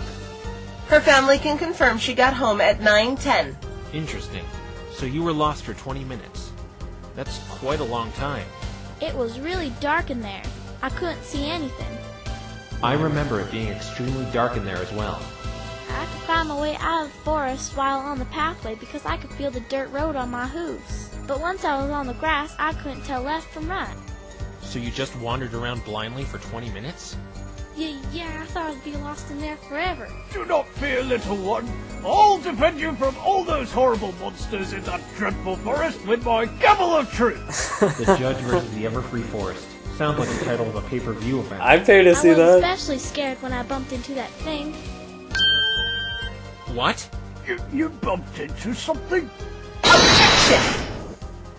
S6: Her family can confirm she got home at 9:10.
S3: Interesting. So you were lost for 20 minutes. That's quite a long time.
S4: It was really dark in there. I couldn't see anything.
S5: I remember it being extremely dark in there as well.
S4: I could find my way out of the forest while on the pathway because I could feel the dirt road on my hooves. But once I was on the grass, I couldn't tell left from right.
S3: So you just wandered around blindly for 20 minutes?
S4: Yeah, I thought I'd be lost in there forever.
S9: Do not fear, little one. I'll defend you from all those horrible monsters in that dreadful forest with my gavel of truth.
S5: The Judge versus the Everfree Forest. Sounds like the title of a pay-per-view event.
S1: I'd pay to see
S4: I was
S1: that.
S4: especially scared when I bumped into that thing.
S3: What?
S9: You bumped into something?
S6: Objection!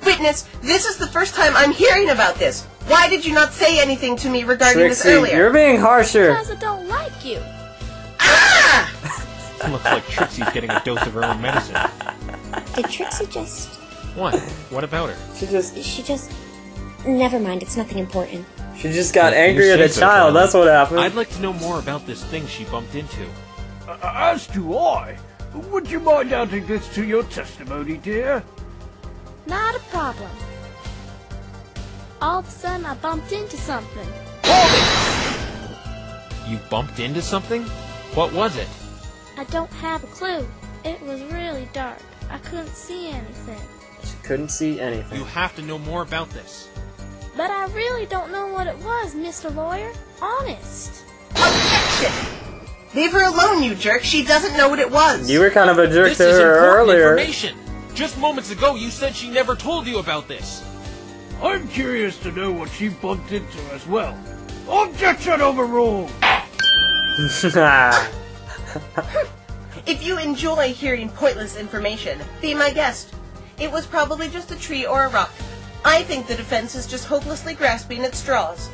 S6: Witness, this is the first time I'm hearing about this. Why did you not say anything to me regarding
S1: Trixie,
S6: this earlier?
S1: you're being harsher.
S4: Because I don't like you.
S6: Ah!
S3: Looks like Trixie's getting a dose of her own medicine.
S7: Did Trixie just...
S3: What? What about her?
S7: She just... Never mind, it's nothing important.
S1: She just got
S3: Well, you
S1: angry at
S3: say
S1: a
S3: so,
S1: child.
S3: Charlie.
S1: That's what happened.
S3: I'd like to know more about this thing she bumped into.
S9: As do I. Would you mind adding this to your testimony, dear?
S4: Not a problem. All of a sudden, I bumped into something.
S3: You bumped into something? What was it?
S4: I don't have a clue. It was really dark. I couldn't see anything.
S1: She couldn't see anything.
S3: You have to know more about this.
S4: But I really don't know what it was, Mr. Lawyer. Honest.
S6: Objection! Leave her alone, you jerk. She doesn't know what it was.
S1: You were kind of a jerk
S3: This
S1: to
S3: is
S1: her
S3: important
S1: earlier.
S3: information. Just moments ago, you said she never told you about this.
S9: I'm curious to know what she bumped into as well. Objection overruled!
S6: If you enjoy hearing pointless information, be my guest. It was probably just a tree or a rock. I think the defense is just hopelessly grasping at straws.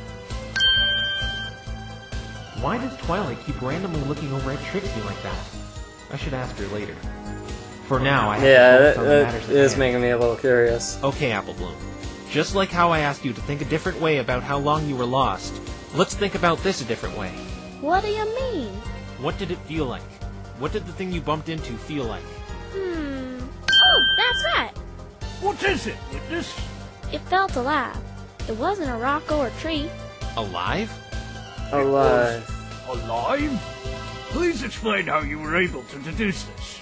S5: Why does Twilight keep randomly looking over at Trixie like that? I should ask her later. For now, I have
S1: Yeah,
S5: to focus on the
S1: that
S5: matters at
S1: is
S5: hand.
S1: making me a little curious.
S3: Okay, Apple Bloom. Just like how I asked you to think a different way about how long you were lost, let's think about this a different way.
S4: What do you mean?
S3: What did it feel like? What did the thing you bumped into feel like?
S4: Oh, that's right.
S9: What is it, witness?
S4: It felt alive. It wasn't a rock or a tree.
S3: Alive?
S1: Alive.
S9: Alive? Please explain how you were able to deduce this.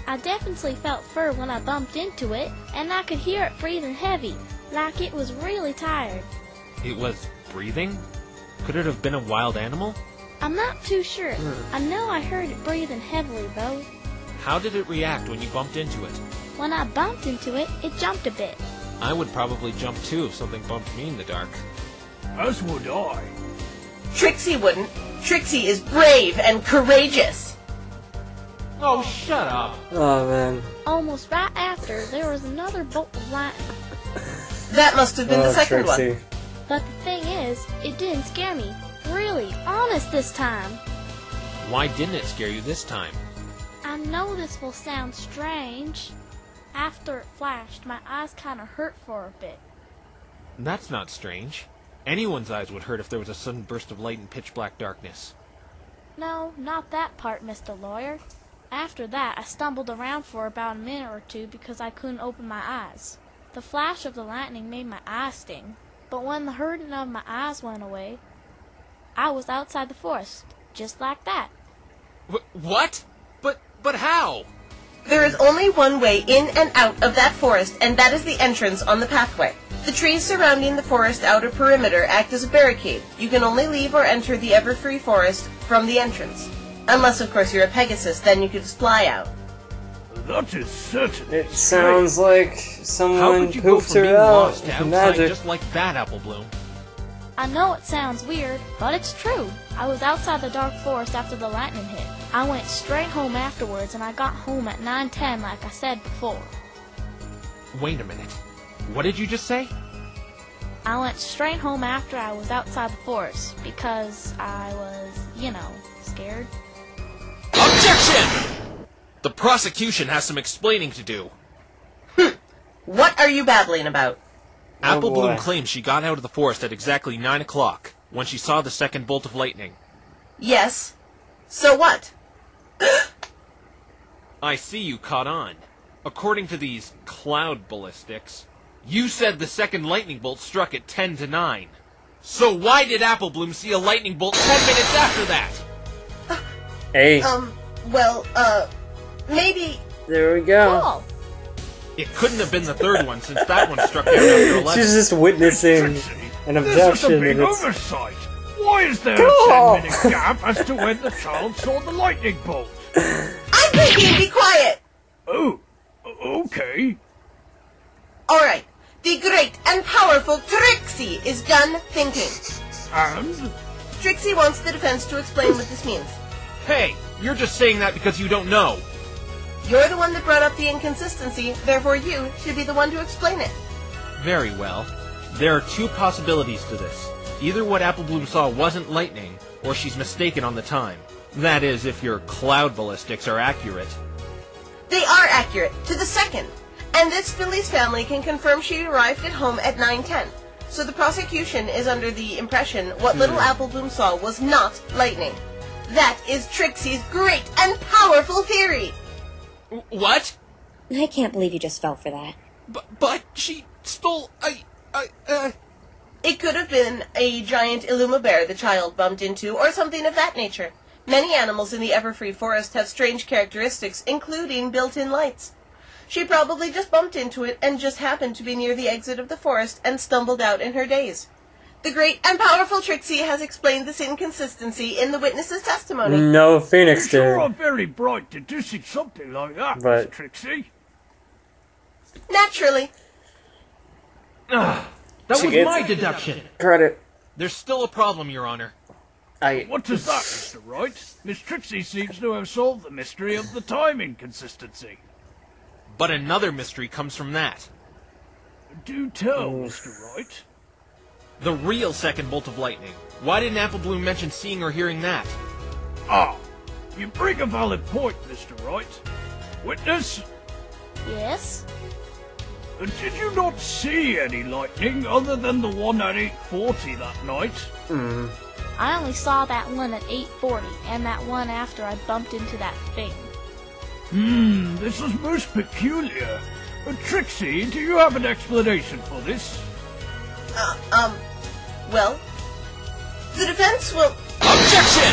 S4: I definitely felt fur when I bumped into it, and I could hear it breathing heavy, like it was really tired.
S3: It was breathing? Could it have been a wild animal?
S4: I'm not too sure. I know I heard it breathing heavily, though.
S3: How did it react when you bumped into it?
S4: When I bumped into it, it jumped a bit.
S3: I would probably jump too if something bumped me in the dark.
S9: As would I.
S6: Trixie wouldn't. Trixie is brave and courageous.
S3: Oh, shut up!
S1: Oh, man.
S4: Almost right after, there was another bolt of lightning.
S6: That must have been the second
S1: Trixie.
S6: one.
S4: But the thing is, it didn't scare me. Really, honest this time.
S3: Why didn't it scare you this time?
S4: I know this will sound strange. After it flashed, my eyes kind of hurt for a bit.
S3: That's not strange. Anyone's eyes would hurt if there was a sudden burst of light in pitch black darkness.
S4: No, not that part, Mr. Lawyer. After that, I stumbled around for about a minute or two because I couldn't open my eyes. The flash of the lightning made my eyes sting, but when the hurting of my eyes went away, I was outside the forest, just like that.
S3: What? But how?
S6: There is only one way in and out of that forest, and that is the entrance on the pathway. The trees surrounding the forest outer perimeter act as a barricade. You can only leave or enter the Everfree Forest from the entrance. Unless, of course, you're a Pegasus, then you could just fly out.
S9: That is certainly
S1: It sounds like
S3: How
S1: someone
S3: could you go
S1: poofed
S3: from being
S1: her out
S3: lost to
S1: with
S3: outside
S1: magic.
S3: just like that, Apple Bloom?
S4: I know it sounds weird, but it's true. I was outside the dark forest after the lightning hit. I went straight home afterwards, and I got home at 9:10 like I said before.
S3: Wait a minute. What did you just say?
S4: I went straight home after I was outside the forest, because I was, scared.
S3: Objection! The prosecution has some explaining to do.
S6: What are you babbling about?
S3: Apple
S1: boy.
S3: Bloom claims she got out of the forest at exactly 9 o'clock, when she saw the second bolt of lightning.
S6: Yes. So what?
S3: I see you caught on. According to these cloud ballistics, you said the second lightning bolt struck at 10 to 9. So why did Apple Bloom see a lightning bolt 10 minutes after that?
S1: Hey,
S6: Maybe...
S1: there we go.
S4: Cool.
S3: It couldn't have been the third one, since that one struck out after 11.
S1: She's just witnessing
S9: Trixie,
S1: an
S9: this is a
S1: objection,
S9: big
S1: and it's
S9: oversight. Why is there
S1: Cool.
S9: a 10-minute gap as to when the child saw the lightning bolt?
S6: I'm thinking, be quiet!
S9: Oh, okay.
S6: Alright. The great and powerful Trixie is done thinking.
S9: And?
S6: Trixie wants the defense to explain what this means.
S3: Hey, you're just saying that because you don't know.
S6: You're the one that brought up the inconsistency, therefore you should be the one to explain it.
S3: Very well. There are two possibilities to this. Either what Apple Bloom saw wasn't lightning, or she's mistaken on the time. That is, if your cloud ballistics are accurate.
S6: They are accurate, to the second. And this Philly's family can confirm she arrived at home at 9:10. So the prosecution is under the impression what little Apple Bloom saw was not lightning. That is Trixie's great and powerful theory.
S3: What?
S7: I can't believe you just fell for that.
S3: But she stole
S6: It could have been a giant Illuma bear the child bumped into, or something of that nature. Many animals in the Everfree Forest have strange characteristics, including built-in lights. She probably just bumped into it and just happened to be near the exit of the forest and stumbled out in her daze. The great and powerful Trixie has explained this inconsistency in the witness's testimony.
S1: no
S9: You
S1: Phoenix
S9: sure are
S1: did.
S9: very bright deducing something like that,
S1: But-
S9: Miss Trixie.
S6: Naturally.
S3: That
S1: She
S3: was
S1: gets-
S3: my deduction.
S1: Credit.
S3: There's still a problem, Your Honor.
S9: What is that, Mr. Wright? Miss Trixie seems to have solved the mystery of the time inconsistency.
S3: But another mystery comes from that.
S9: Do tell, Mr. Wright.
S3: The real second bolt of lightning. Why didn't Apple Bloom mention seeing or hearing that?
S9: Ah, you bring a valid point, Mr. Wright. Witness,
S4: Yes?
S9: did you not see any lightning other than the one at 8:40 that night?
S4: I only saw that one at 8:40, and that one after I bumped into that thing.
S9: This is most peculiar. Trixie, do you have an explanation for this?
S6: Well, the defense will...
S3: Objection!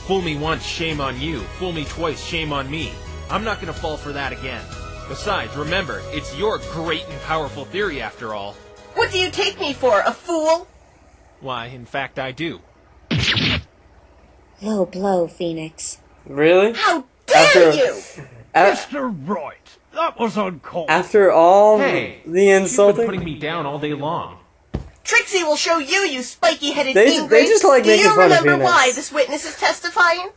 S3: Fool me once, shame on you. Fool me twice, shame on me. I'm not gonna fall for that again. Besides, remember, it's your great and powerful theory after all.
S6: What do you take me for, a fool?
S3: Why, in fact, I do.
S7: Low blow, Phoenix.
S1: Really?
S6: How dare
S1: After-
S6: you!
S9: Mr. Wright, that was uncalled.
S1: After all
S3: Hey,
S1: the
S3: She's been
S1: insulting,
S3: putting me down all day long.
S6: Trixie will show you, you spiky-headed
S1: They
S6: ingrate.
S1: just like
S6: Do
S1: making
S6: you
S1: fun of
S6: remember
S1: Phoenix.
S6: why this witness is testifying?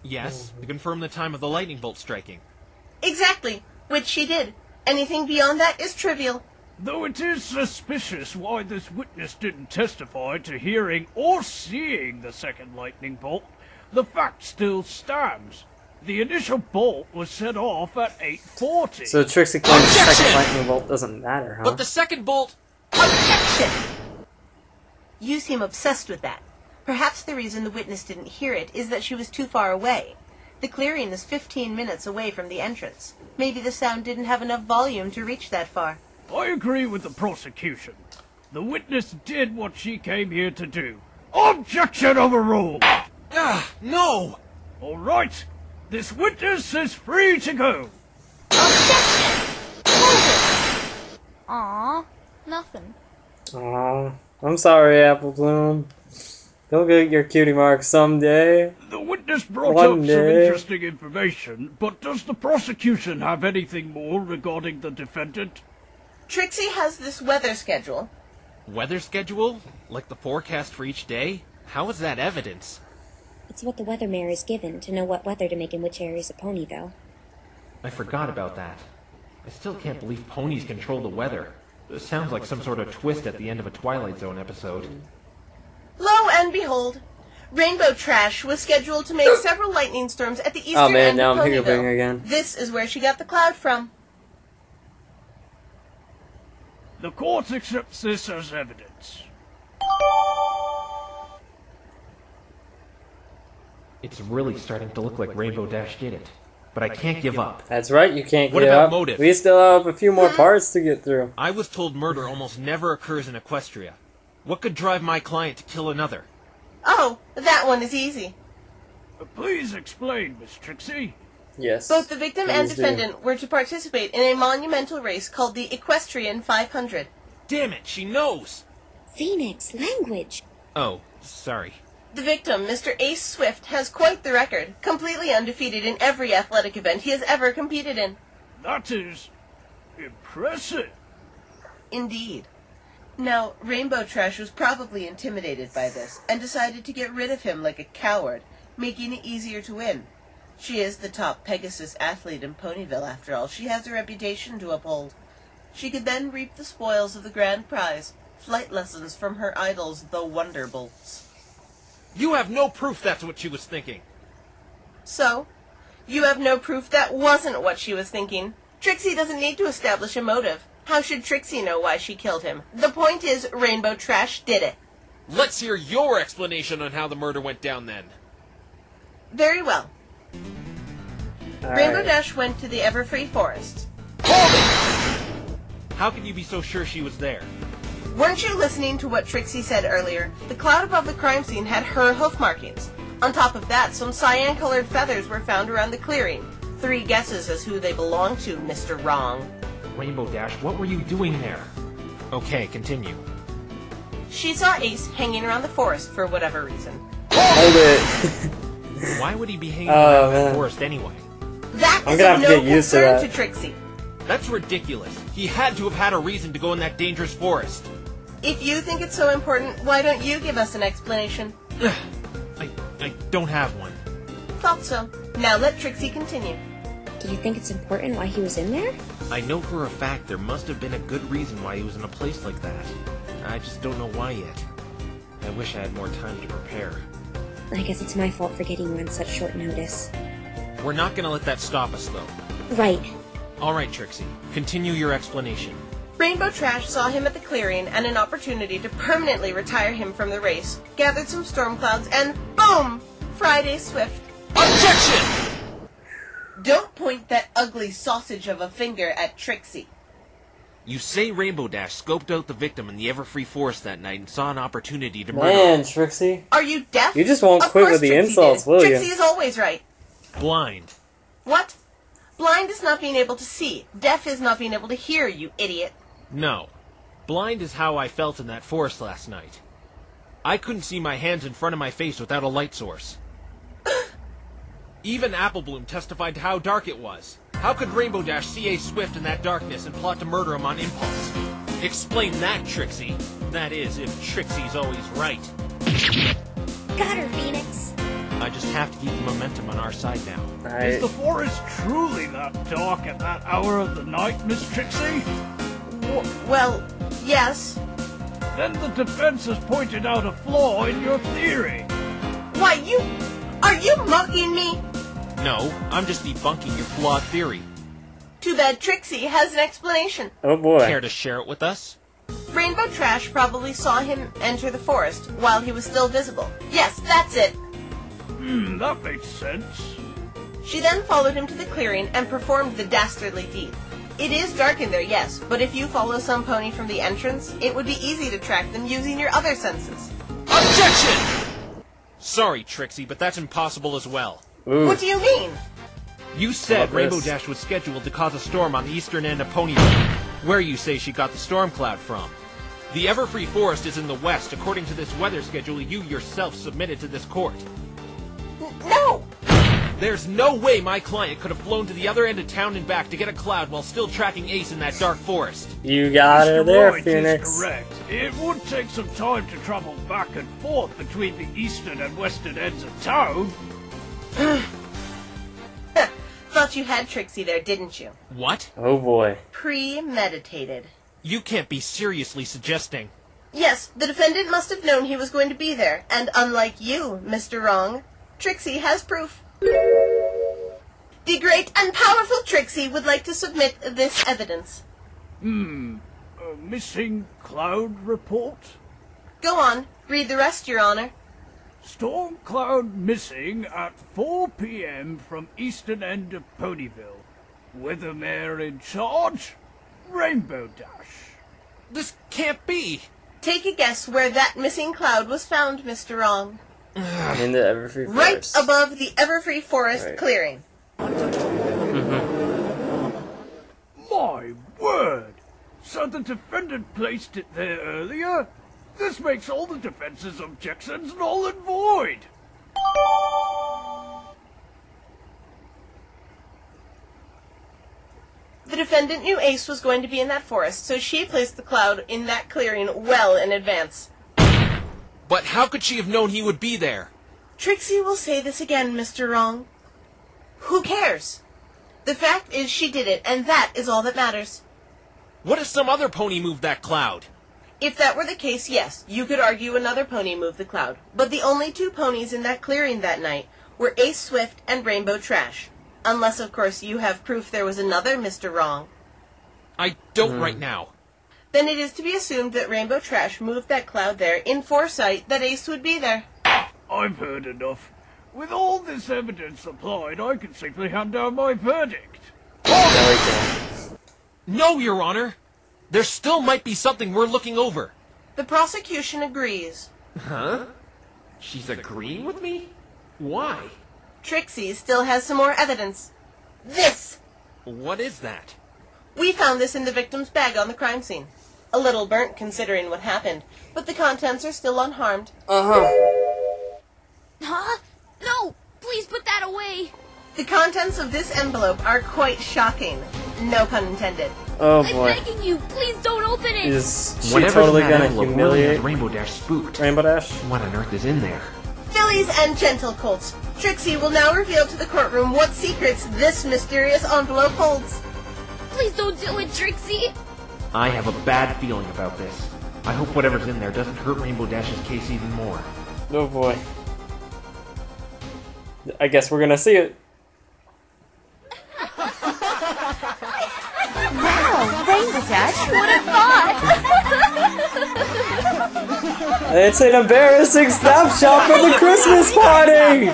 S3: Yes, to confirm the time of the lightning bolt striking.
S6: Exactly, which she did. Anything beyond that is trivial.
S9: Though it is suspicious why this witness didn't testify to hearing or seeing the second lightning bolt, the fact still stands. The initial bolt was set off at 8:40.
S1: so Trixie claims the second
S3: Objection!
S1: lightning bolt doesn't matter, huh?
S3: But the second bolt...
S6: Objection! You seem obsessed with that. Perhaps the reason the witness didn't hear it is that she was too far away. The clearing is 15 minutes away from the entrance. Maybe the sound didn't have enough volume to reach that far.
S9: I agree with the prosecution. The witness did what she came here to do. Objection overruled!
S3: No!
S9: All right, this witness is free to go.
S6: Objection! Hold it!
S4: nothing.
S1: Aw, I'm sorry, Apple Bloom. You'll get your cutie mark someday.
S9: The witness brought
S1: One
S9: up some
S1: day.
S9: interesting information, but does the prosecution have anything more regarding the defendant?
S6: Trixie has this weather schedule.
S3: Weather schedule? Like the forecast for each day? How is that evidence?
S7: It's what the weathermare is given to know what weather to make in which areas of Ponyville.
S5: I forgot about that. I still can't believe ponies control the weather. This sounds like some sort of twist at the end of a Twilight Zone episode.
S6: Lo and behold, Rainbow Trash was scheduled to make several lightning storms at the eastern
S1: Oh man,
S6: end
S1: now
S6: of
S1: I'm hiccuping
S6: Ponyville.
S1: again.
S6: This is where she got the cloud from.
S9: The court accepts this as evidence.
S5: It's really starting to look like Rainbow Dash did it. But I can't give up.
S1: That's right, you can't
S3: What
S1: give
S3: about
S1: up.
S3: motive?
S1: We still have a few more parts to get through.
S3: I was told murder almost never occurs in Equestria. What could drive my client to kill another?
S6: Oh, that one is easy.
S9: Please explain, Miss Trixie.
S1: Yes.
S6: Both the victim and
S1: please do.
S6: defendant were to participate in a monumental race called the Equestrian 500.
S3: Damn it, she knows!
S7: Phoenix, language.
S3: Oh, sorry.
S6: The victim, Mr. Ace Swift, has quite the record, completely undefeated in every athletic event he has ever competed in.
S9: That is impressive.
S6: Indeed. Now, Rainbow Trash was probably intimidated by this, and decided to get rid of him like a coward, making it easier to win. She is the top Pegasus athlete in Ponyville, after all. She has a reputation to uphold. She could then reap the spoils of the grand prize, flight lessons from her idols, the Wonderbolts.
S3: You have no proof that's what she was thinking.
S6: So, you have no proof that wasn't what she was thinking. Trixie doesn't need to establish a motive. How should Trixie know why she killed him? The point is, Rainbow Trash did it.
S3: Let's hear your explanation on how the murder went down then.
S6: Very well.
S1: All
S6: Rainbow
S1: right.
S6: Dash went to the Everfree Forest.
S3: How can you be so sure she was there?
S6: Weren't you listening to what Trixie said earlier? The cloud above the crime scene had her hoof markings. On top of that, some cyan-colored feathers were found around the clearing. 3 guesses as who they belong to, Mr. Wrong.
S5: Rainbow Dash, what were you doing there?
S3: Okay, continue.
S6: She saw Ace hanging around the forest for whatever reason.
S1: Hold it.
S3: Why would he be hanging
S1: Oh,
S3: around that
S1: man.
S3: forest anyway?
S6: That
S1: I'm
S6: is
S1: gonna
S6: of
S1: have to
S6: no
S1: get used to
S6: concern
S1: that.
S6: to Trixie.
S3: That's ridiculous. He had to have had a reason to go in that dangerous forest.
S6: If you think it's so important, why don't you give us an explanation?
S3: I don't have one.
S6: Thought so. Now let Trixie continue.
S7: Do you think it's important why he was in there?
S3: I know for a fact there must have been a good reason why he was in a place like that. I just don't know why yet. I wish I had more time to prepare.
S7: I guess it's my fault for getting you on such short notice.
S3: We're not gonna let that stop us, though.
S7: Right.
S3: Alright, Trixie. Continue your explanation.
S6: Rainbow Trash saw him at the clearing and an opportunity to permanently retire him from the race, gathered some storm clouds, and boom! Friday Swift.
S3: OBJECTION!
S6: Don't point that ugly sausage of a finger at Trixie.
S3: You say Rainbow Dash scoped out the victim in the Everfree Forest that night and saw an opportunity to murder
S1: Man,
S3: him.
S1: Trixie.
S6: Are you deaf?
S1: You just won't
S6: Of
S1: quit
S6: course
S1: with the
S6: Trixie
S1: insults,
S6: did.
S1: will you?
S6: Trixie is always right.
S3: Blind.
S6: What? Blind is not being able to see. Deaf is not being able to hear, you idiot.
S3: No. Blind is how I felt in that forest last night. I couldn't see my hands in front of my face without a light source. Even Applebloom testified to how dark it was. How could Rainbow Dash see Ace Swift in that darkness and plot to murder him on impulse? Explain that, Trixie. That is, if Trixie's always right.
S7: Got her, Phoenix.
S3: I just have to keep the momentum on our side now.
S9: Is the forest truly that dark at that hour of the night, Miss Trixie?
S6: Well, yes.
S9: Then the defense has pointed out a flaw in your theory.
S6: Why, are you mocking me?
S3: No, I'm just debunking your flawed theory.
S6: Too bad Trixie has an explanation.
S1: Oh boy.
S3: Care to share it with us?
S6: Rainbow Trash probably saw him enter the forest while he was still visible. Yes, that's it.
S9: That makes sense.
S6: She then followed him to the clearing and performed the dastardly deed. It is dark in there, yes, but if you follow some pony from the entrance, it would be easy to track them using your other senses.
S3: OBJECTION! Sorry, Trixie, but that's impossible as well.
S1: Ooh.
S6: What do you mean?
S3: You said
S1: Love
S3: Rainbow
S1: this.
S3: Dash was scheduled to cause a storm on the eastern end of Ponyville, where you say she got the storm cloud from. The Everfree Forest is in the west, according to this weather schedule you yourself submitted to this court.
S6: No!
S3: There's no way my client could have flown to the other end of town and back to get a cloud while still tracking Ace in that dark forest.
S1: You got her there,
S9: Wright
S1: Phoenix.
S9: is correct. It would take some time to travel back and forth between the eastern and western ends of town.
S6: Thought you had Trixie there, didn't you?
S3: What?
S1: Oh boy.
S6: Premeditated.
S3: You can't be seriously suggesting.
S6: Yes, the defendant must have known he was going to be there, and unlike you, Mr. Wrong, Trixie has proof. The great and powerful Trixie would like to submit this evidence.
S9: A missing cloud report?
S6: Go on, read the rest, Your Honor.
S9: Storm cloud missing at 4 p.m. from eastern end of Ponyville. Weathermare in charge? Rainbow Dash.
S3: This can't be!
S6: Take a guess where that missing cloud was found, Mr. Wrong.
S1: In the Everfree Forest.
S6: Right above the Everfree Forest
S1: Right.
S6: clearing.
S9: My word! So the defendant placed it there earlier? This makes all the defense's objections null and void!
S6: The defendant knew Ace was going to be in that forest, so she placed the cloud in that clearing well in advance.
S3: But how could she have known he would be there?
S6: Trixie will say this again, Mr. Wrong. Who cares? The fact is she did it, and that is all that matters.
S3: What if some other pony moved that cloud?
S6: If that were the case, yes, you could argue another pony moved the cloud. But the only two ponies in that clearing that night were Ace Swift and Rainbow Trash. Unless, of course, you have proof there was another Mr. Wrong.
S3: I don't right now.
S6: Then it is to be assumed that Rainbow Trash moved that cloud there in foresight that Ace would be there.
S9: I've heard enough. With all this evidence applied, I can simply hand down my verdict.
S3: No, Your Honor! There still might be something we're looking over.
S6: The prosecution agrees.
S3: Huh? She's agreeing with me? Why?
S6: Trixie still has some more evidence. This!
S3: What is that?
S6: We found this in the victim's bag on the crime scene. A little burnt considering what happened, but the contents are still unharmed.
S1: Uh-huh.
S4: Huh? No! Please put that away!
S6: The contents of this envelope are quite shocking. No pun intended.
S1: Oh
S4: I'm
S1: boy.
S4: begging you, please don't open it!
S1: Is she
S5: Whatever's
S1: totally
S5: in that
S1: gonna
S5: envelope really
S1: humiliate
S5: has Rainbow Dash spooked.
S1: Rainbow Dash?
S5: What on earth is in there?
S6: Fillies and gentle colts, Trixie will now reveal to the courtroom what secrets this mysterious envelope holds.
S4: Please don't do it, Trixie!
S5: I have a bad feeling about this. I hope whatever's in there doesn't hurt Rainbow Dash's case even more.
S1: Oh boy. I guess we're gonna see it.
S4: Wow, Rainbow Dash, what a thought!
S1: It's an embarrassing snapshot for the Christmas party!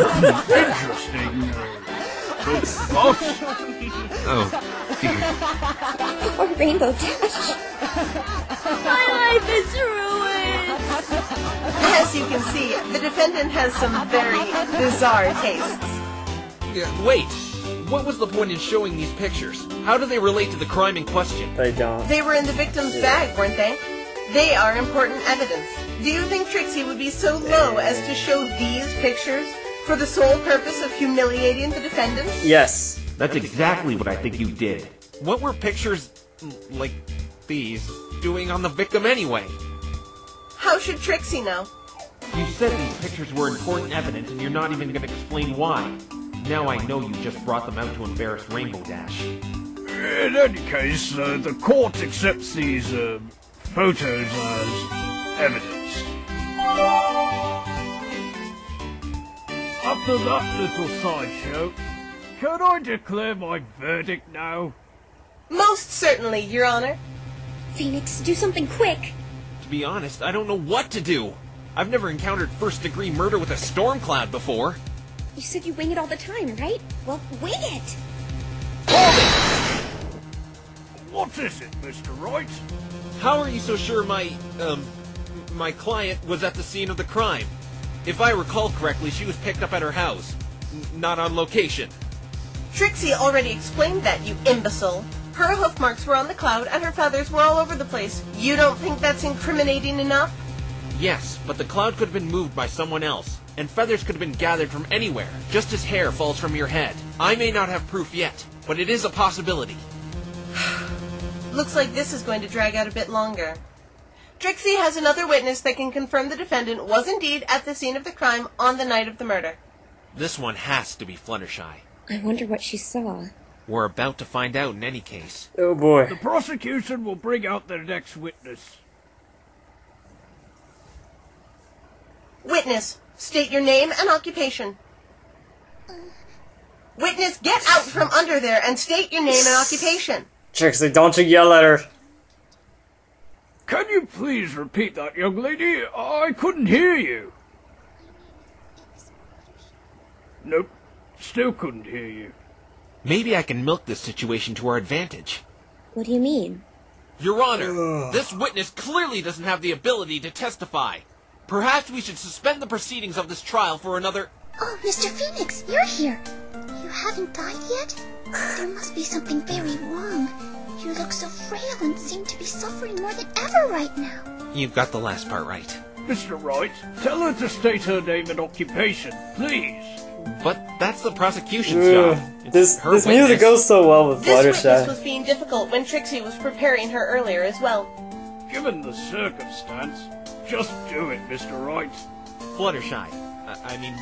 S9: Interesting. What?
S5: Oh, dear.
S7: Poor Rainbow Dash.
S4: My life is ruined!
S6: As you can see, the defendant has some very bizarre tastes.
S3: Wait! What was the point in showing these pictures? How do they relate to the crime in question?
S1: They don't.
S6: They were in the victim's bag, weren't they? They are important evidence. Do you think Trixie would be so low as to show these pictures for the sole purpose of humiliating the defendant?
S1: Yes.
S5: That's exactly what I think you did.
S3: What were pictures like these doing on the victim anyway?
S6: How should Trixie know?
S5: You said these pictures were important evidence and you're not even going to explain why. Now I know you just brought them out to embarrass Rainbow Dash.
S9: In any case, the court accepts these photos as evidence. After that little sideshow, can I declare my verdict now?
S6: Most certainly, Your Honor.
S7: Phoenix, do something quick.
S3: To be honest, I don't know what to do. I've never encountered first-degree murder with a storm cloud before.
S7: You said you wing it all the time, right? Well, wing it!
S9: What is it, Mr. Wright?
S3: How are you so sure my my client was at the scene of the crime. If I recall correctly, she was picked up at her house. Not on location.
S6: Trixie already explained that, you imbecile. Her hoof marks were on the cloud and her feathers were all over the place. You don't think that's incriminating enough?
S3: Yes, but the cloud could have been moved by someone else, and feathers could have been gathered from anywhere, just as hair falls from your head. I may not have proof yet, but it is a possibility.
S6: Looks like this is going to drag out a bit longer. Trixie has another witness that can confirm the defendant was indeed at the scene of the crime on the night of the murder.
S3: This one has to be Fluttershy.
S7: I wonder what she saw.
S3: We're about to find out in any case.
S1: Oh boy.
S9: The prosecution will bring out their next witness.
S6: Witness, state your name and occupation. Witness, get out from under there and state your name and occupation.
S1: Trixie, don't you yell at her.
S9: Can you please repeat that, young lady? I couldn't hear you. Nope, still couldn't hear you.
S3: Maybe I can milk this situation to our advantage.
S7: What do you mean?
S3: Your Honor, this witness clearly doesn't have the ability to testify. Perhaps we should suspend the proceedings of this trial for another...
S11: Oh, Mr. Phoenix, you're here. You haven't died yet? There must be something very wrong. You look so frail and seem to be suffering more than ever right now.
S3: You've got the last part right.
S9: Mr. Wright, tell her to state her name and occupation, please.
S3: But that's the prosecution's job.
S1: This music goes so well with
S6: This witness
S1: Fluttershy.
S6: was being difficult when Trixie was preparing her earlier as well.
S9: Given the circumstance, just do it, Mr. Wright.
S3: Fluttershy.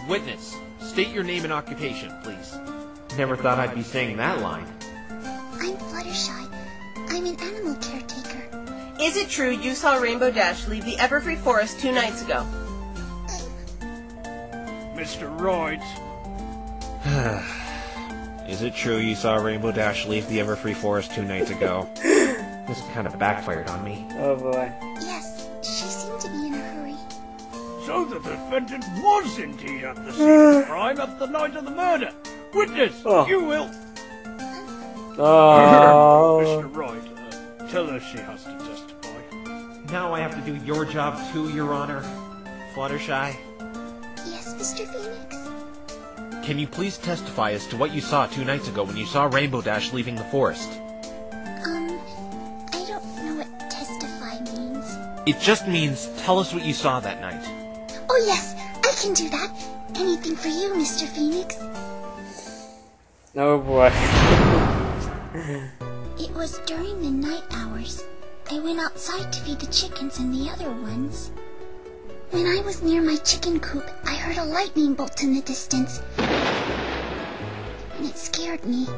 S3: Witness. State your name and occupation, please.
S5: Never thought I'd be saying that line.
S11: I'm Fluttershy. I'm an animal caretaker.
S6: Is it true you saw Rainbow Dash leave the Everfree Forest 2 nights ago?
S9: Mr. Wright.
S5: Is it true you saw Rainbow Dash leave the Everfree Forest 2 nights ago? This kind of backfired on me.
S1: Oh boy.
S11: Yes, she seemed to be in a hurry.
S9: So the defendant was indeed at the scene of the crime at the night of the murder. Witness, you will... Mr. Wright, tell her she has to testify.
S5: Now I have to do your job too, Your Honor.
S3: Fluttershy,
S11: Yes, Mr. Phoenix?
S3: can you please testify as to what you saw 2 nights ago when you saw Rainbow Dash leaving the forest?
S11: I don't know what testify means.
S3: It just means tell us what you saw that night.
S11: Oh yes, I can do that. Anything for you, Mr. Phoenix.
S1: Oh boy.
S11: It was during the night hours. I went outside to feed the chickens and the other ones. When I was near my chicken coop, I heard a lightning bolt in the distance. And it scared me.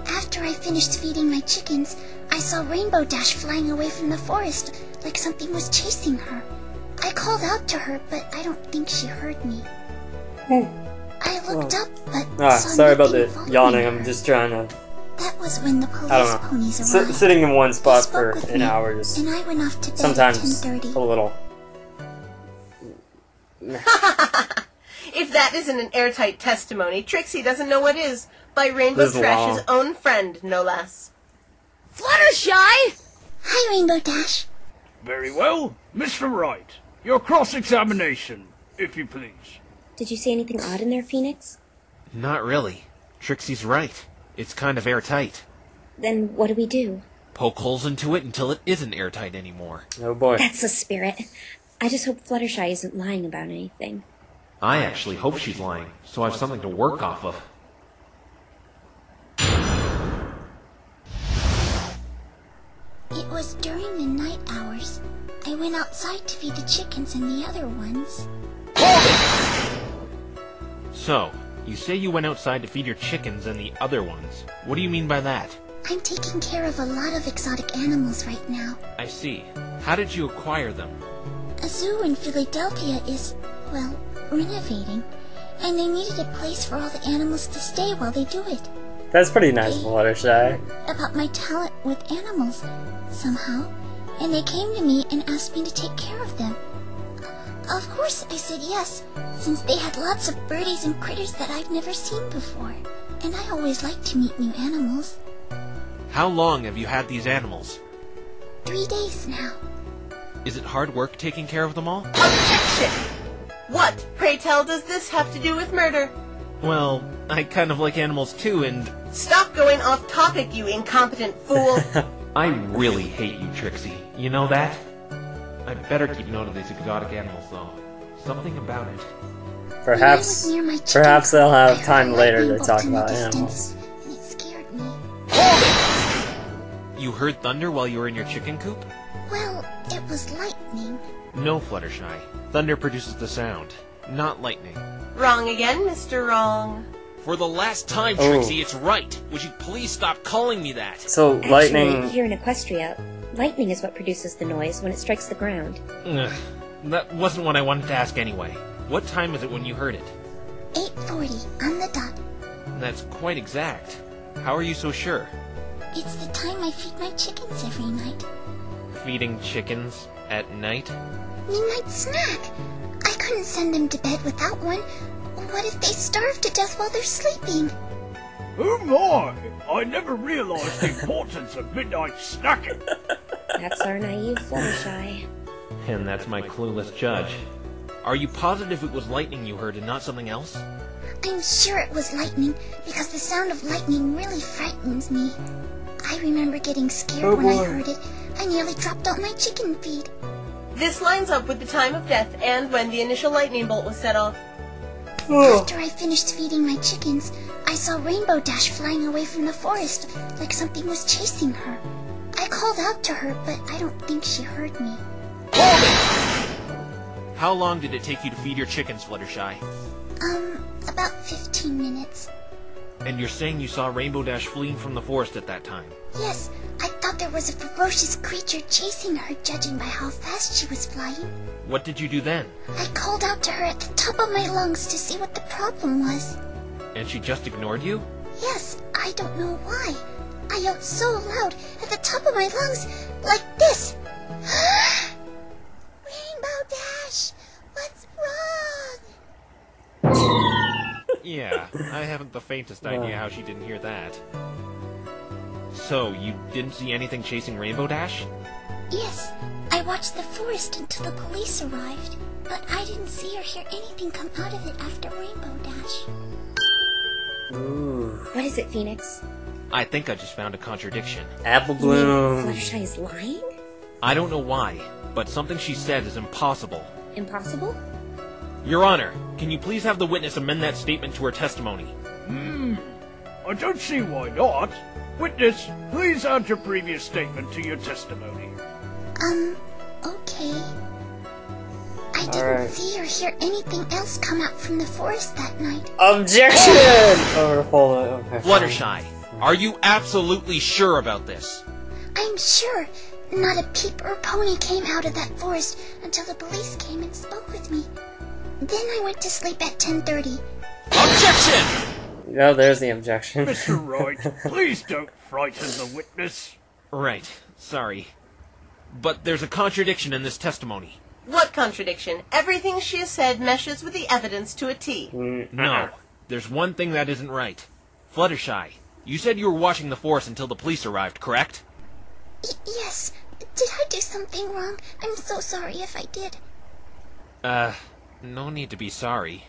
S11: After I finished feeding my chickens, I saw Rainbow Dash flying away from the forest, like something was chasing her. I called out to her, but I don't think she heard me. I looked up, but saw
S1: sorry about
S11: nothing
S1: the
S11: following
S1: yawning.
S11: her.
S1: I'm just trying to...
S11: That was when the police
S1: I don't know.
S11: ponies arrived.
S1: Sitting in one spot
S11: They
S1: for
S11: spoke with
S1: an
S11: me,
S1: hour is
S11: and I went off to bed
S1: sometimes
S11: at 10:30.
S1: a little...
S6: If that isn't an airtight testimony, Trixie doesn't know what is. By Rainbow
S1: This is
S6: Trash's
S1: long.
S6: own friend, no less.
S10: Fluttershy!
S11: Hi, Rainbow Dash.
S9: Very well. Mr. Wright, your cross-examination, if you please.
S7: Did you see anything odd in there, Phoenix?
S3: Not really. Trixie's right. It's kind of airtight.
S7: Then what do we do?
S3: Poke holes into it until it isn't airtight anymore.
S1: Oh boy.
S7: That's the spirit. I just hope Fluttershy isn't lying about anything.
S5: I actually hope she's lying, so I have something to work off of.
S11: It was during the night hours. I went outside to feed the chickens and the other ones.
S3: So, you say you went outside to feed your chickens and the other ones. What do you mean by that?
S11: I'm taking care of a lot of exotic animals right now.
S3: I see. How did you acquire them?
S11: A zoo in Philadelphia is, well, renovating, and they needed a place for all the animals to stay while they do it.
S1: That's pretty nice, Fluttershy.
S11: About my talent with animals, somehow, and they came to me and asked me to take care of them. Of course, I said yes, since they had lots of birdies and critters that I've never seen before, and I always like to meet new animals.
S3: How long have you had these animals?
S11: 3 days now.
S3: Is it hard work taking care of them all?
S6: Objection! What, pray tell, does this have to do with murder?
S3: Well, I kind of like animals too, and...
S6: Stop going off topic, you incompetent fool!
S5: I really hate you, Trixie. You know that? I'd better keep note of these exotic animals, though. Something about it.
S1: Perhaps they'll have time later to talk about animals.
S11: And it scared me.
S3: You heard thunder while you were in your chicken coop?
S11: Well, it was lightning.
S3: No, Fluttershy. Thunder produces the sound, not lightning.
S6: Wrong again, Mr. Wrong.
S3: For the last time, Trixie, it's right. Would you please stop calling me that?
S1: So, lightning...
S12: Actually, here in Equestria, lightning is what produces the noise when it strikes the ground.
S3: Ugh, that wasn't what I wanted to ask anyway. What time is it when you heard it?
S11: 8:40, on the dot.
S3: That's quite exact. How are you so sure?
S11: It's the time I feed my chickens every night.
S3: Feeding chickens at night?
S11: Midnight snack! I couldn't send them to bed without one. What if they starve to death while they're sleeping?
S9: Oh my! I never realized the importance of midnight snacking.
S12: That's our naive Fluttershy.
S5: And that's my clueless judge.
S3: Are you positive it was lightning you heard and not something else?
S11: I'm sure it was lightning, because the sound of lightning really frightens me. I remember getting scared when I heard it. I nearly dropped all my chicken feed.
S6: This lines up with the time of death and when the initial lightning bolt was set off.
S11: After I finished feeding my chickens, I saw Rainbow Dash flying away from the forest, like something was chasing her. I called out to her, but I don't think she heard me.
S3: How long did it take you to feed your chickens, Fluttershy?
S11: About 15 minutes.
S3: And you're saying you saw Rainbow Dash fleeing from the forest at that time?
S11: Yes, I thought there was a ferocious creature chasing her, judging by how fast she was flying.
S3: What did you do then?
S11: I called out to her at the top of my lungs to see what the problem was.
S3: And she just ignored you?
S11: Yes, I don't know why. I yelled so loud at the top of my lungs, like this. Rainbow Dash, what's wrong?
S3: Yeah, I haven't the faintest idea how she didn't hear that. So, you didn't see anything chasing Rainbow Dash?
S11: Yes, I watched the forest until the police arrived, but I didn't see or hear anything come out of it after Rainbow Dash.
S1: Ooh.
S12: What is it, Phoenix?
S3: I think I just found a contradiction.
S1: Apple Bloom.
S12: Fluttershy is lying?
S3: I don't know why, but something she said is impossible.
S12: Impossible?
S3: Your Honor, can you please have the witness amend that statement to her testimony?
S9: I don't see why not. Witness, please add your previous statement to your testimony.
S11: Okay. I didn't see or hear anything else come out from the forest that night.
S1: Objection! Oh, hold on. Okay.
S3: Fluttershy, are you absolutely sure about this?
S11: I'm sure. Not a peep or pony came out of that forest until the police came and spoke with me. Then I went to sleep at 10:30.
S3: Objection!
S1: Oh, there's the objection.
S9: Mr. Wright, please don't frighten the witness.
S3: Right, sorry. But there's a contradiction in this testimony.
S6: What contradiction? Everything she has said meshes with the evidence to a T.
S3: No, there's one thing that isn't right. Fluttershy, you said you were watching the forest until the police arrived, correct?
S11: Yes. Did I do something wrong? I'm so sorry if I did.
S3: No need to be sorry.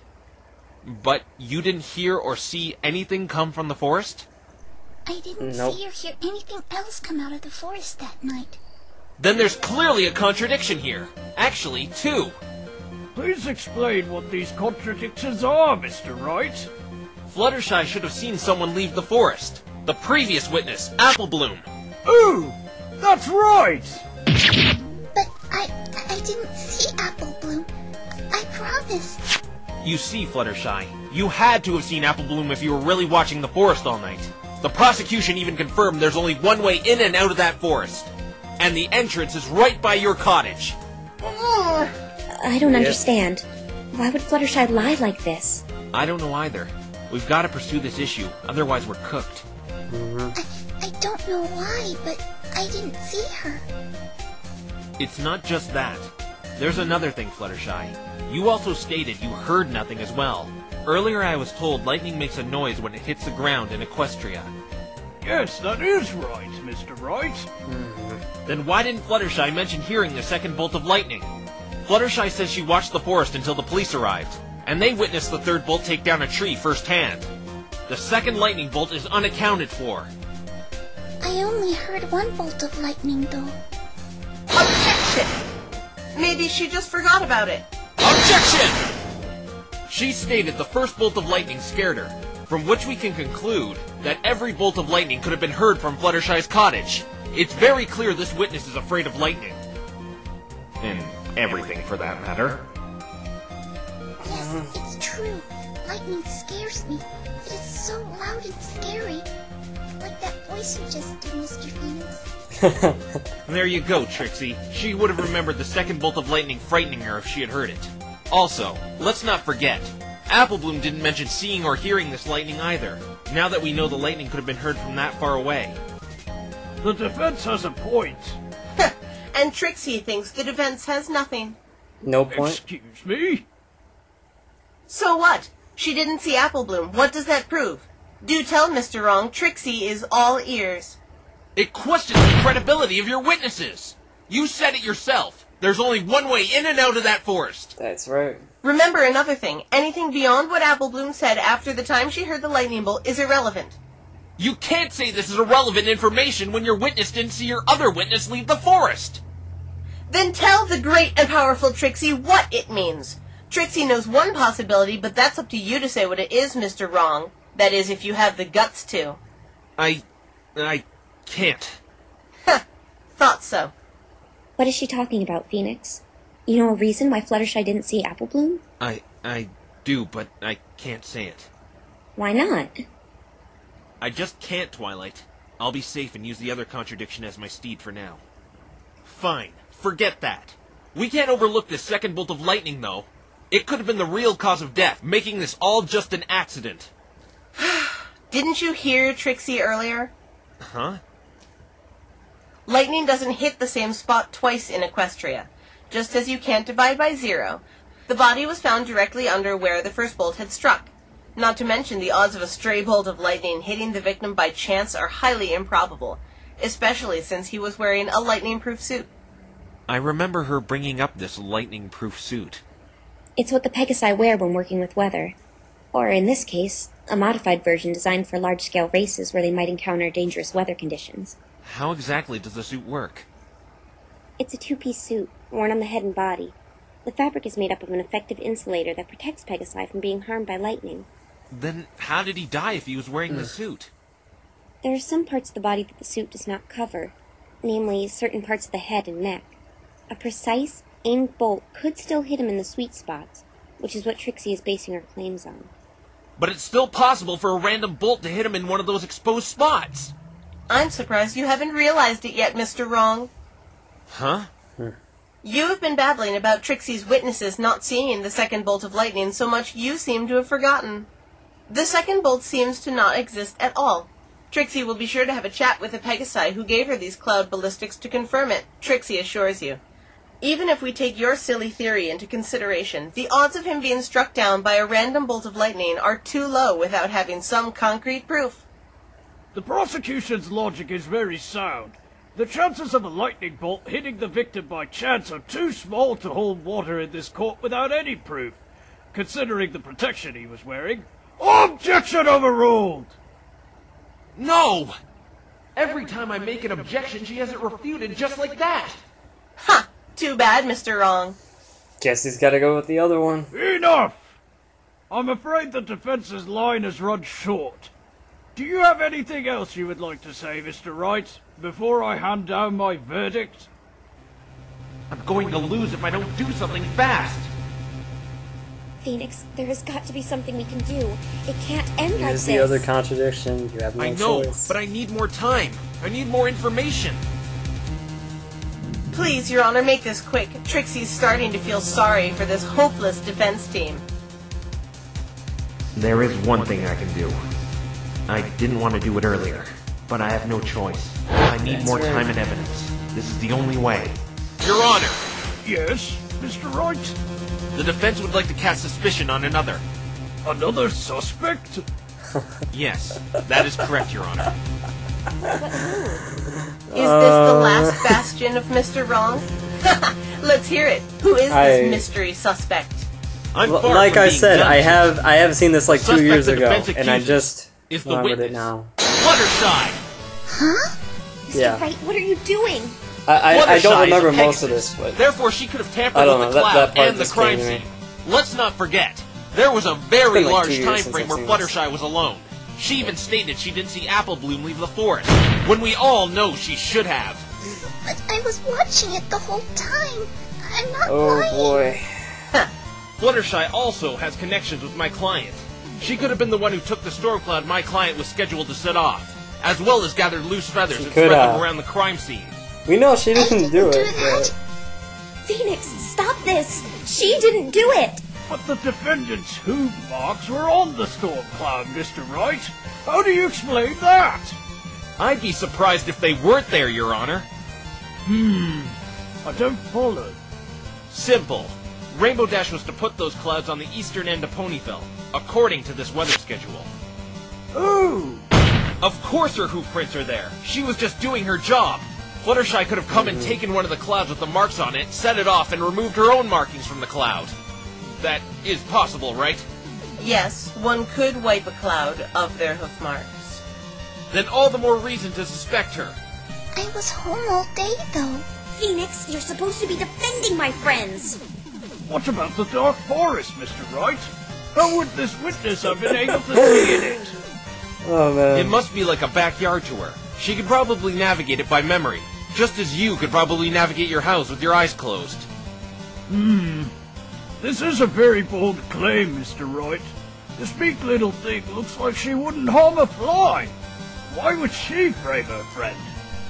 S3: But you didn't hear or see anything come from the forest?
S11: I didn't see or hear anything else come out of the forest that night.
S3: Then there's clearly a contradiction here. Actually, two.
S9: Please explain what these contradictions are, Mr. Wright.
S3: Fluttershy should have seen someone leave the forest. The previous witness, Apple Bloom.
S9: Ooh, that's right!
S11: But I didn't see Apple Bloom. I promise.
S3: You see, Fluttershy, you had to have seen Apple Bloom if you were really watching the forest all night. The prosecution even confirmed there's only one way in and out of that forest. And the entrance is right by your cottage.
S12: I don't understand. Why would Fluttershy lie like this?
S3: I don't know either. We've got to pursue this issue, otherwise we're cooked.
S11: I don't know why, but I didn't see her.
S3: It's not just that. There's another thing, Fluttershy. You also stated you heard nothing as well. Earlier I was told lightning makes a noise when it hits the ground in Equestria.
S9: Yes, that is right, Mr. Wright.
S3: Then why didn't Fluttershy mention hearing the second bolt of lightning? Fluttershy says she watched the forest until the police arrived, and they witnessed the third bolt take down a tree firsthand. The second lightning bolt is unaccounted for.
S11: I only heard one bolt of lightning, though.
S6: Objection! Maybe she just forgot about it.
S3: Objection! She stated the first bolt of lightning scared her, from which we can conclude that every bolt of lightning could have been heard from Fluttershy's cottage. It's very clear this witness is afraid of lightning.
S5: And everything, for that matter.
S11: Yes, it's true. Lightning scares me. It is so loud and scary. Like that voice you just did, Mr. Phoenix.
S3: There you go, Trixie. She would have remembered the second bolt of lightning frightening her if she had heard it. Also, let's not forget, Apple Bloom didn't mention seeing or hearing this lightning either, now that we know the lightning could have been heard from that far away.
S9: The defense has a point.
S6: And Trixie thinks the defense has nothing.
S1: No point.
S9: Excuse me?
S6: So what? She didn't see Apple Bloom. What does that prove? Do tell Mr. Wrong, Trixie is all ears.
S3: It questions the credibility of your witnesses! You said it yourself. There's only one way in and out of that forest.
S1: That's right.
S6: Remember another thing. Anything beyond what Apple Bloom said after the time she heard the lightning bolt is irrelevant.
S3: You can't say this is irrelevant information when your witness didn't see your other witness leave the forest.
S6: Then tell the great and powerful Trixie what it means. Trixie knows one possibility, but that's up to you to say what it is, Mr. Wrong. That is, if you have the guts to.
S3: I can't.
S6: Thought so.
S12: What is she talking about, Phoenix? You know a reason why Fluttershy didn't see Apple Bloom?
S3: I do, but I can't say it.
S12: Why not?
S3: I just can't, Twilight. I'll be safe and use the other contradiction as my steed for now. Fine, forget that. We can't overlook this second bolt of lightning, though. It could have been the real cause of death, making this all just an accident.
S6: Didn't you hear Trixie earlier?
S3: Huh?
S6: Lightning doesn't hit the same spot twice in Equestria, just as you can't divide by 0. The body was found directly under where the first bolt had struck. Not to mention the odds of a stray bolt of lightning hitting the victim by chance are highly improbable, especially since he was wearing a lightning-proof suit.
S3: I remember her bringing up this lightning-proof suit.
S12: It's what the Pegasi wear when working with weather. Or, in this case, a modified version designed for large-scale races where they might encounter dangerous weather conditions.
S3: How exactly does the suit work?
S12: It's a two-piece suit, worn on the head and body. The fabric is made up of an effective insulator that protects Pegasi from being harmed by lightning.
S3: Then how did he die if he was wearing the suit?
S12: There are some parts of the body that the suit does not cover, namely certain parts of the head and neck. A precise, aimed bolt could still hit him in the sweet spots, which is what Trixie is basing her claims on.
S3: But it's still possible for a random bolt to hit him in one of those exposed spots.
S6: I'm surprised you haven't realized it yet, Mr. Wrong.
S3: Huh?
S6: You have been babbling about Trixie's witnesses not seeing the second bolt of lightning so much you seem to have forgotten. The second bolt seems to not exist at all. Trixie will be sure to have a chat with the Pegasi who gave her these cloud ballistics to confirm it, Trixie assures you. Even if we take your silly theory into consideration, the odds of him being struck down by a random bolt of lightning are too low without having some concrete proof.
S9: The prosecution's logic is very sound. The chances of a lightning bolt hitting the victim by chance are too small to hold water in this court without any proof, considering the protection he was wearing. Objection overruled!
S3: No! Every time I make an objection, she has it refuted just like that.
S6: Ha! Too bad, Mr. Wrong.
S1: Guess he's gotta go with the other one.
S9: Enough! I'm afraid the defense's line has run short. Do you have anything else you would like to say, Mr. Wright, before I hand down my verdict?
S3: I'm going to lose if I don't do something fast.
S12: Phoenix, there has got to be something we can do. It can't end like
S1: Here's
S12: this.
S1: the other contradiction. You have no
S3: I know,
S1: choice.
S3: but I need more time. I need more information.
S6: Please, Your Honor, make this quick. Trixie's starting to feel sorry for this hopeless defense team.
S5: There is one thing I can do. I didn't want to do it earlier, but I have no choice. I need more time and evidence. This is the only way.
S3: Your Honor!
S9: Yes, Mr. Wright?
S3: The defense would like to cast suspicion on another.
S9: Another suspect?
S3: Yes, that is correct, Your Honor.
S6: Is this the last bastion of Mr. Wrong? Let's hear it. Who is this mystery suspect?
S1: Like I said, I have seen this like 2 years ago, and I just
S3: is the
S1: remembered
S3: witness.
S1: it now.
S3: Fluttershy!
S11: Huh?
S7: Mr. Wright, what are you doing?
S1: I don't
S3: Fluttershy
S1: remember
S3: is a
S1: most of
S3: Pegasus.
S1: this, but
S3: Therefore, she could have
S1: I
S3: tampered
S1: don't
S3: with the
S1: know,
S3: cloud
S1: that part
S3: and the
S1: just
S3: crime
S1: came to me.
S3: scene. Let's not forget, there was a very
S1: been like
S3: large
S1: 2 years
S3: time
S1: since
S3: frame
S1: I've
S3: where
S1: seen
S3: Fluttershy was alone. She even stated she didn't see Apple Bloom leave the forest, when we all know she should have.
S11: But I was watching it the whole time. I'm not
S1: oh
S11: lying.
S1: boy.
S3: Fluttershy also has connections with my client. She could have been the one who took the storm cloud my client was scheduled to set off, as well as gathered loose feathers and spread them around the crime scene.
S1: We know she didn't do it. But...
S7: Phoenix, stop this! She didn't do it!
S9: But the defendant's hoof marks were on the storm cloud, Mr. Wright. How do you explain that?
S3: I'd be surprised if they weren't there, Your Honor.
S9: I don't follow.
S3: Simple. Rainbow Dash was to put those clouds on the eastern end of Ponyville, according to this weather schedule.
S9: Oh!
S3: Of course her hoof prints are there. She was just doing her job. Fluttershy could have come and taken one of the clouds with the marks on it, set it off, and removed her own markings from the cloud. That is possible, right?
S6: Yes, one could wipe a cloud of their hoof marks.
S3: Then all the more reason to suspect her.
S11: I was home all day, though.
S7: Phoenix, you're supposed to be defending my friends!
S9: What about the dark forest, Mr. Wright? How would this witness have been able to see in it?
S1: Oh man.
S3: It must be like a backyard to her. She could probably navigate it by memory, just as you could probably navigate your house with your eyes closed.
S9: This is a very bold claim, Mr. Wright. This meek little thing looks like she wouldn't harm a fly. Why would she frame her friend?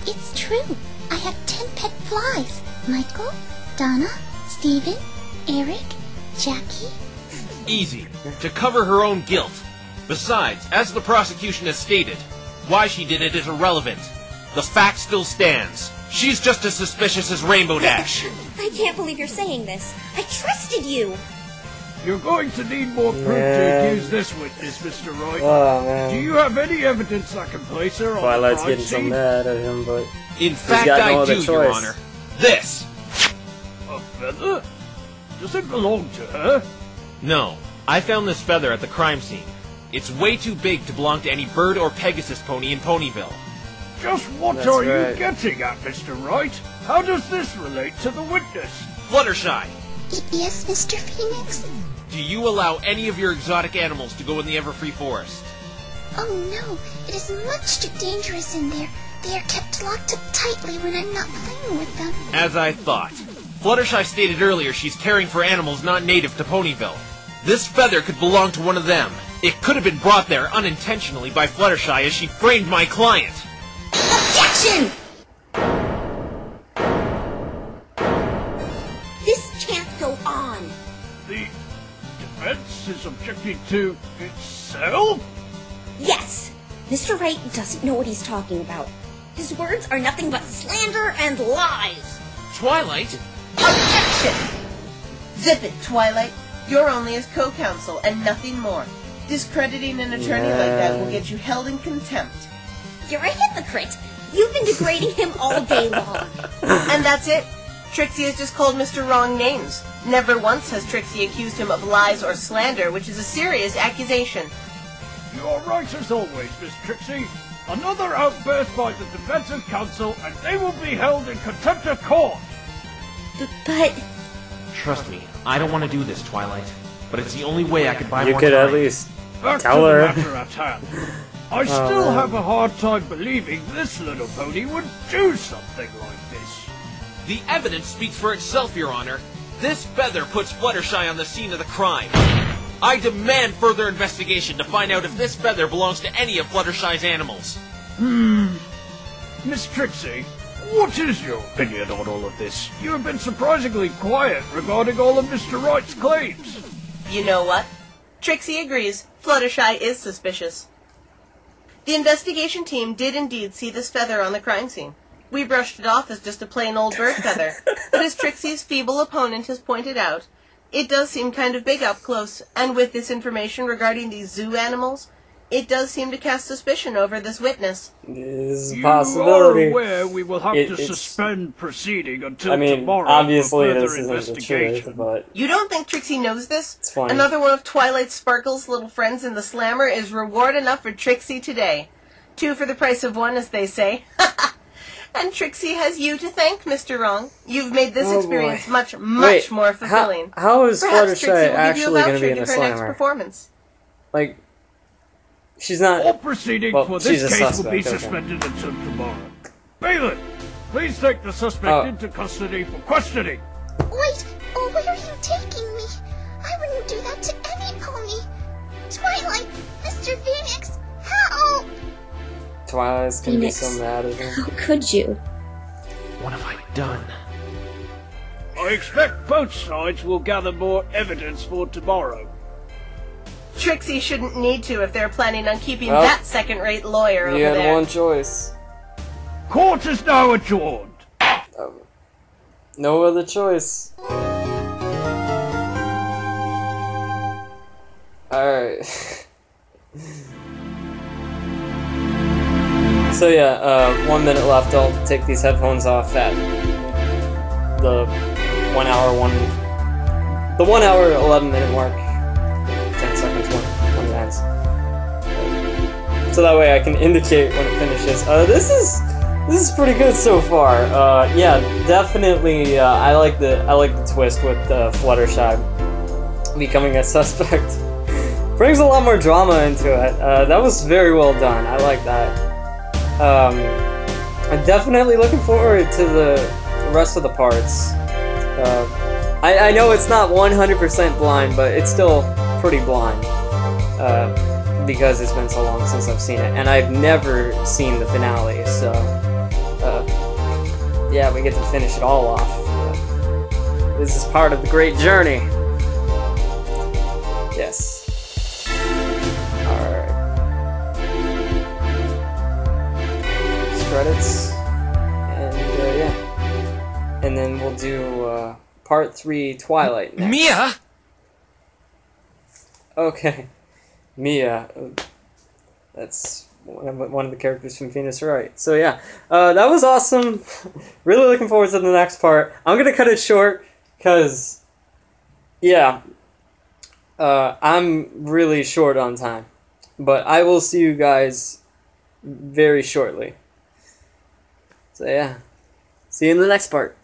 S11: It's true. I have 10 pet flies. Michael, Donna, Steven, Eric, Jackie.
S3: Easy. To cover her own guilt. Besides, as the prosecution has stated, why she did it is irrelevant. The fact still stands. She's just as suspicious as Rainbow Dash.
S7: I can't believe you're saying this. I trusted you!
S9: You're going to need more proof to accuse this witness, Mr. Wright.
S1: Oh man.
S9: Do you have any evidence that can place her on
S1: Twilight's
S9: the crime
S1: getting so
S9: scene?
S1: mad at him, but
S3: In fact,
S1: got no
S3: I
S1: other
S3: do,
S1: choice.
S3: Your Honor. This!
S9: A feather? Does it belong to her?
S3: No. I found this feather at the crime scene. It's way too big to belong to any bird or Pegasus pony in Ponyville.
S9: Just what
S1: That's
S9: are
S1: right.
S9: you getting at, Mr. Wright? How does this relate to the witness?
S3: Fluttershy,
S11: Yes, Mr. Phoenix?
S3: do you allow any of your exotic animals to go in the Everfree Forest?
S11: Oh no, it is much too dangerous in there. They are kept locked up tightly when I'm not playing with them.
S3: As I thought. Fluttershy stated earlier she's caring for animals not native to Ponyville. This feather could belong to one of them. It could have been brought there unintentionally by Fluttershy as she framed my client.
S7: Objection! This can't go on.
S9: The defense is objecting to itself?
S7: Yes! Mr. Wright doesn't know what he's talking about. His words are nothing but slander and lies.
S3: Twilight?
S6: Objection! Zip it, Twilight. You're only his co-counsel and nothing more. Discrediting an attorney like that will get you held in contempt.
S7: You're a hypocrite. You've been degrading him all day long.
S6: And that's it. Trixie has just called Mr. Wrong names. Never once has Trixie accused him of lies or slander, which is a serious accusation.
S9: You're right as always, Miss Trixie. Another outburst by the defensive counsel, and they will be held in contempt of court.
S7: But...
S5: Trust me, I don't want to do this, Twilight. But it's the only way I could buy
S1: you
S5: more
S1: could
S5: time.
S1: at least
S9: Back
S1: tell
S9: to
S1: her.
S9: the matter at hand. I still
S1: man.
S9: have a hard time believing this little pony would do something like this.
S3: The evidence speaks for itself, Your Honor. This feather puts Fluttershy on the scene of the crime. I demand further investigation to find out if this feather belongs to any of Fluttershy's animals.
S9: Miss Trixie, what is your opinion on all of this? You have been surprisingly quiet regarding all of Mr. Wright's claims.
S6: You know what? Trixie agrees. Fluttershy is suspicious. The investigation team did indeed see this feather on the crime scene. We brushed it off as just a plain old bird feather, but as Trixie's feeble opponent has pointed out, it does seem kind of big up close, and with this information regarding these zoo animals, It does seem to cast suspicion over this witness.
S1: It is a
S9: You
S1: possibility.
S9: are aware we will have to
S1: It's-
S9: suspend proceeding until
S1: I mean,
S9: tomorrow
S1: obviously
S9: for further
S1: this isn't the
S9: investigation.
S1: truth, but
S6: You don't think Trixie knows this?
S1: it's fine.
S6: Another one of Twilight Sparkle's little friends in the Slammer is reward enough for Trixie today. 2 for the price of 1, as they say. And Trixie has you to thank, Mr. Wrong. You've made this
S1: Oh,
S6: experience
S1: boy.
S6: much
S1: Wait,
S6: more fulfilling.
S1: How is
S6: Perhaps
S1: Fluttershy
S6: Trixie will give you a
S1: actually going to
S6: voucher
S1: be in
S6: to
S1: a
S6: her next
S1: slammer?
S6: performance.
S1: Like, she's not...
S9: All proceeding
S1: Well,
S9: for
S1: she's
S9: this
S1: a
S9: case will be
S1: suspect, okay.
S9: suspended until tomorrow. Balin, please take the suspect
S1: Oh.
S9: into custody for questioning.
S11: Wait, oh, where are you taking me? I wouldn't do that to any pony. Twilight, Mr. Phoenix, help!
S1: Twilight's going to be
S12: Phoenix.
S1: so mad at him.
S12: How could you?
S5: What have I done?
S9: I expect both sides will gather more evidence for tomorrow.
S6: Trixie shouldn't need to if they're planning on keeping
S1: Well,
S6: that second-rate lawyer
S1: You
S6: over
S1: had
S6: there.
S1: one choice.
S9: Court is now adjourned.
S1: No other choice. Alright. So yeah, 1 minute left. I'll take these headphones off at the 1 hour, 11 minute mark. 10 seconds when it ends. So that way I can indicate when it finishes. This is pretty good so far. Yeah, definitely. I like the twist with Fluttershy becoming a suspect. Brings a lot more drama into it. That was very well done. I like that. I'm definitely looking forward to the rest of the parts. I know it's not 100% blind, but it's still pretty blind. Because it's been so long since I've seen it. And I've never seen the finale, so... yeah, we get to finish it all off. This is part of the great journey. Yes. Alright. Credits. And, yeah. And then we'll do, part 3 Twilight next.
S3: Mia!
S1: Okay. Mia. That's one of the characters from Phoenix Wright. So yeah, that was awesome. Really looking forward to the next part. I'm gonna cut it short, because, yeah, I'm really short on time. But I will see you guys very shortly. So yeah, see you in the next part.